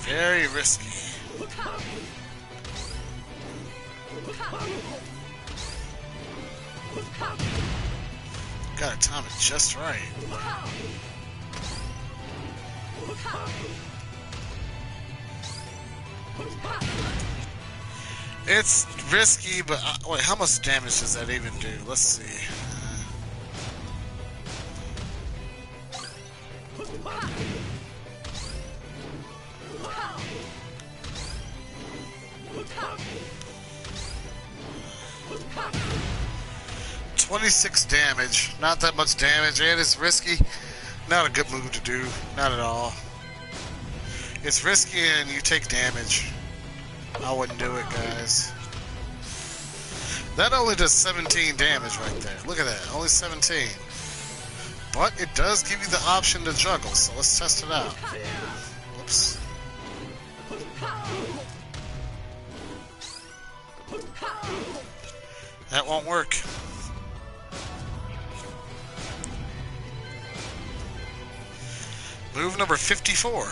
Very risky. Gotta time it just right. It's risky, but wait, how much damage does that even do? Let's see. $26 damage. Not that much damage, and it's risky. Not a good move to do. Not at all. It's risky and you take damage. I wouldn't do it, guys. That only does 17 damage right there. Look at that. Only 17. But it does give you the option to juggle, so let's test it out. Whoops. That won't work. Move number 54.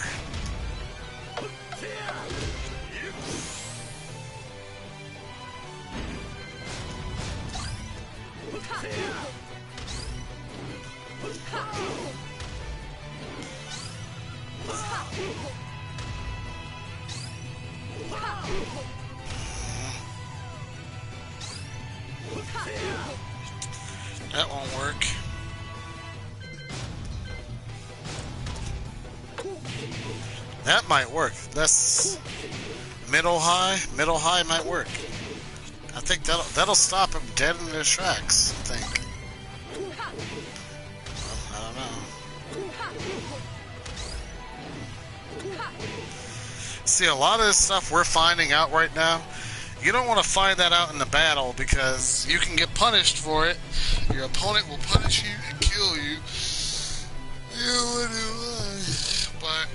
That won't work. That might work. That's middle high. Middle high might work. I think that'll stop him dead in his tracks. I think. Well, I don't know. See, a lot of this stuff we're finding out right now, you don't want to find that out in the battle because you can get punished for it. Your opponent will punish you and kill you. But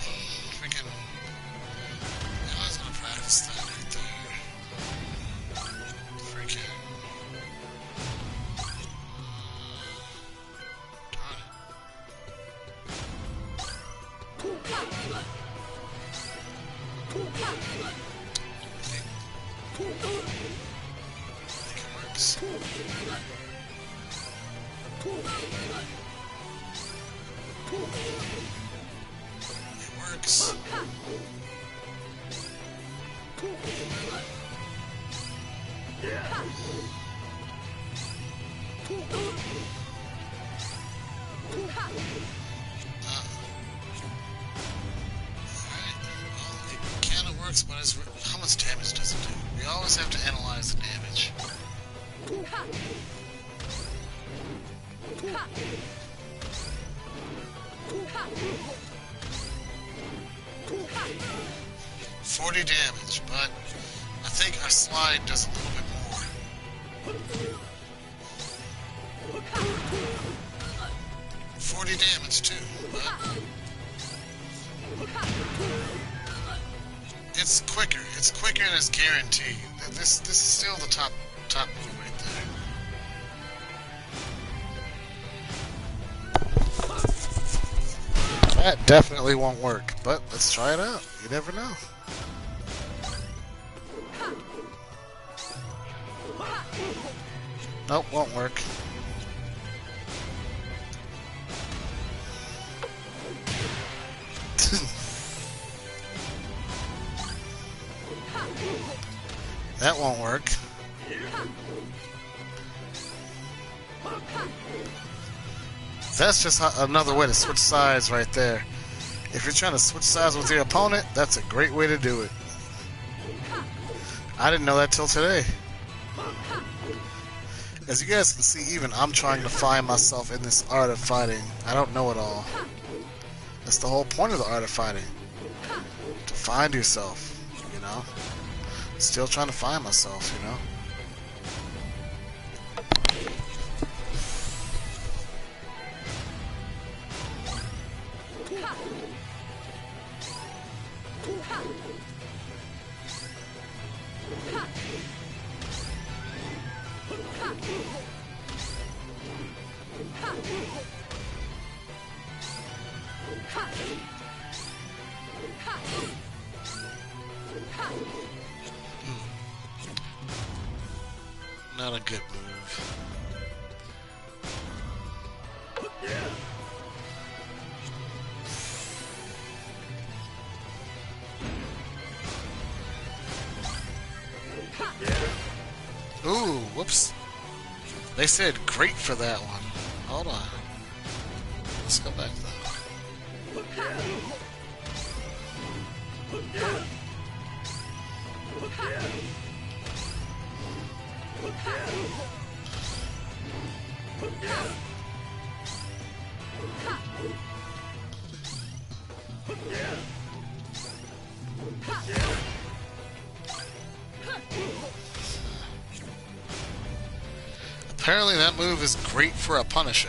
we can. I was gonna practice that right there. Freaking. Darn it works. But how much damage does it do? We always have to analyze the damage. 40 damage, but I think our slide does a little bit more. 40 damage too, but it's quicker. It's quicker and it's guaranteed. This is still the top move right there. That definitely won't work, but let's try it out. You never know. Nope, won't work. That won't work. That's just another way to switch sides right there. If you're trying to switch sides with your opponent, that's a great way to do it. I didn't know that till today. As you guys can see, even I'm trying to find myself in this art of fighting. I don't know it all. That's the whole point of the art of fighting. To find yourself, you know? Still trying to find myself, you know? Not a good move. Ooh, whoops. They said great for that one. Hold on. Let's go back though. Apparently that move is great for a Punisher.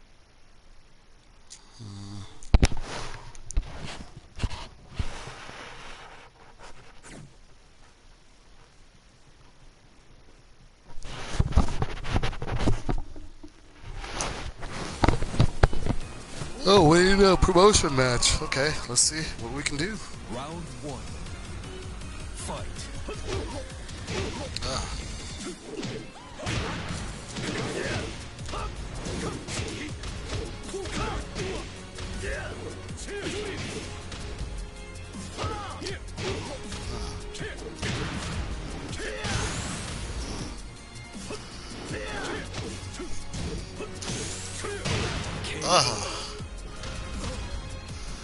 Oh, wait, a promotion match. Okay, let's see what we can do. Round one. Fight.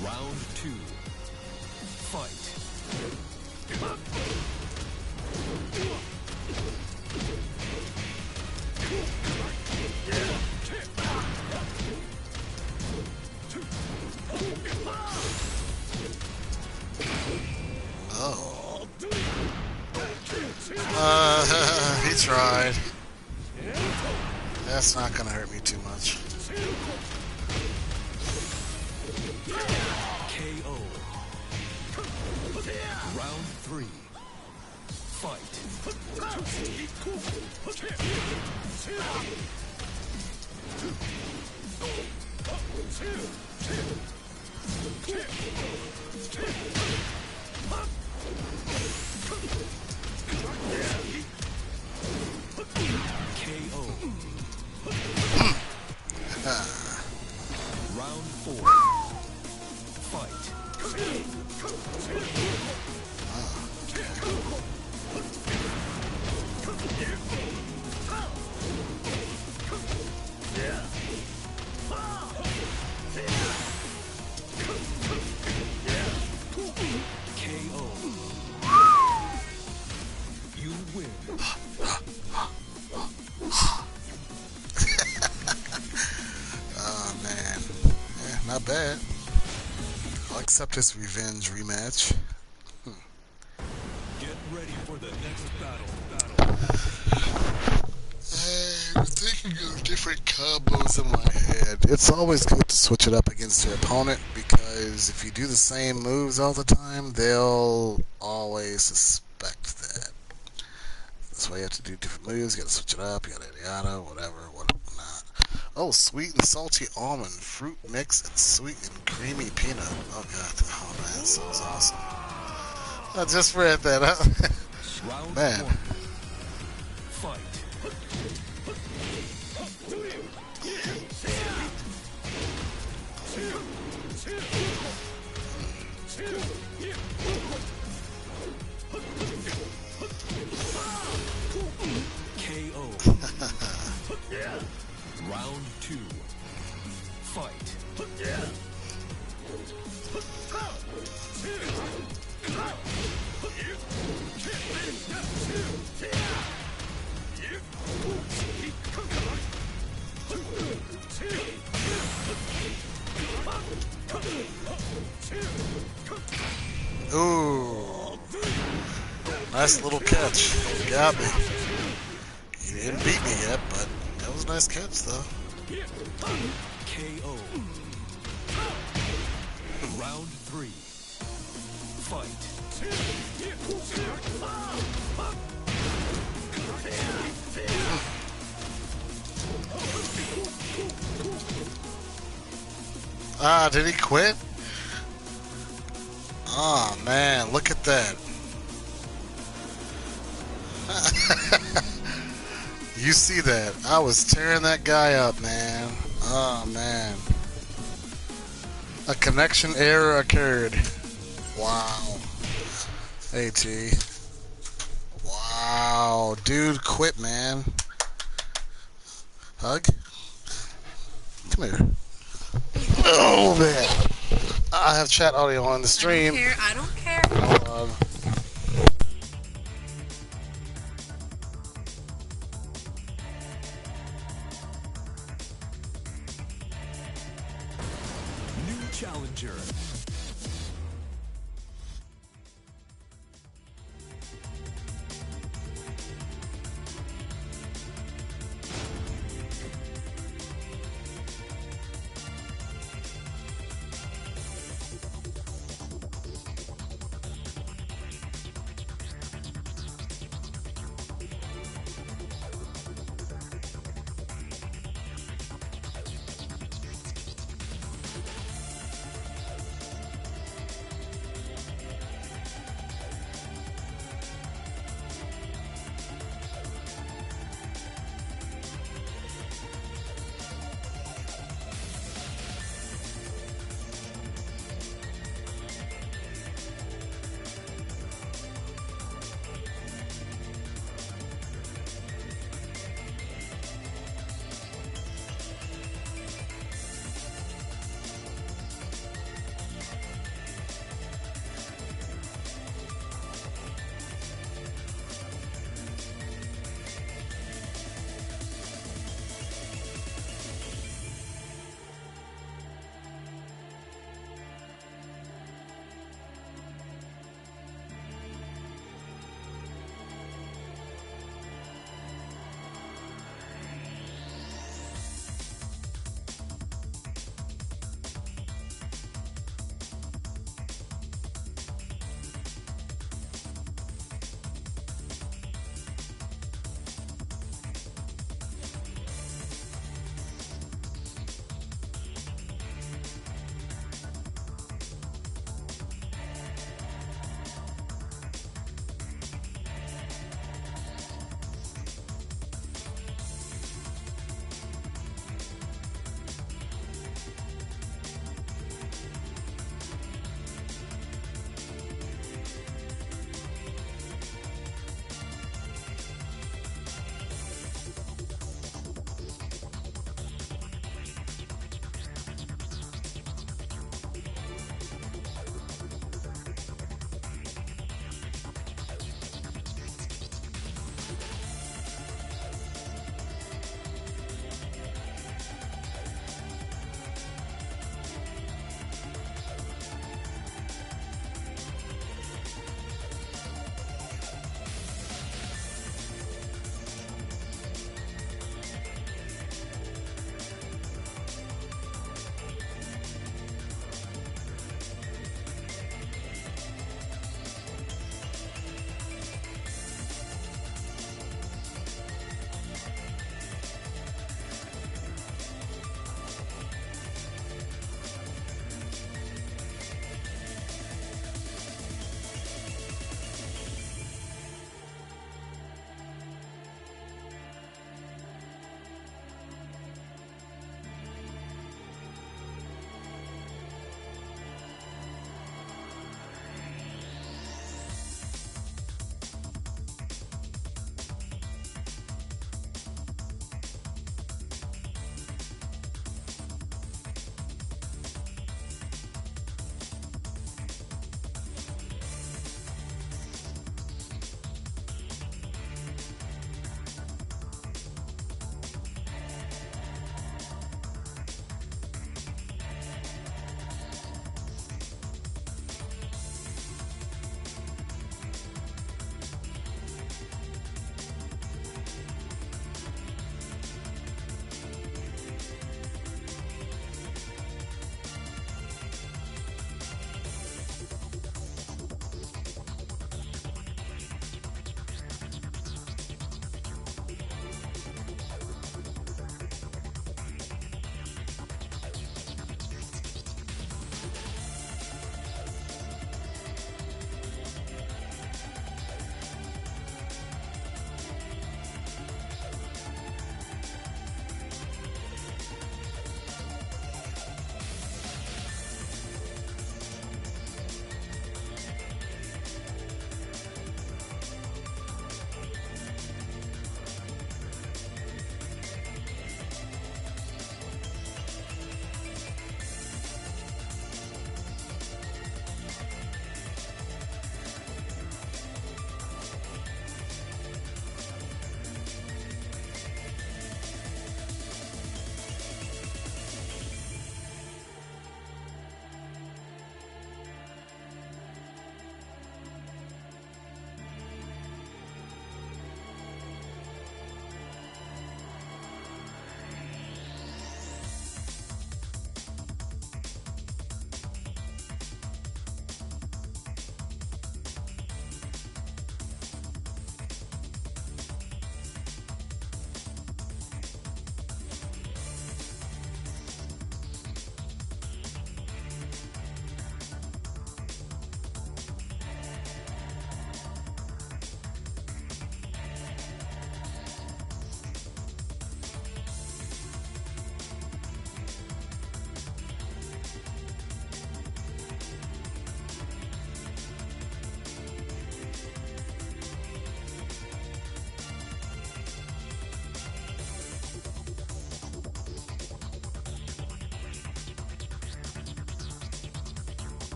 Round two. Fight. He tried. That's not gonna hurt me too much. KO. Round three. Fight. KO. Round four. Fight. KO. You win. Oh man, yeah, not bad. I'll accept this revenge rematch. Get ready for the next battle. I'm thinking of different combos in my head. It's always good to switch it up against your opponent because if you do the same moves all the time, they'll always suspect that. That's why you have to do different moves. You gotta switch it up, yada yada, whatever, whatnot. Oh, sweet and salty almond, fruit mix, and sweet and creamy peanut. Oh god, oh man, that sounds awesome. I just read that up. Round Man. one. Fight. KO. Round two. Fight. Ooh. Nice little catch. You got me. You didn't beat me yet, but that was a nice catch, though. KO. Round three. Fight. Ah, did he quit? Oh man, look at that. You see that? I was tearing that guy up, man. Oh man. A connection error occurred. Wow. AT. Wow. Dude, quit, man. Hug? Come here. Oh man. I have chat audio on the stream. I don't care. Hold on.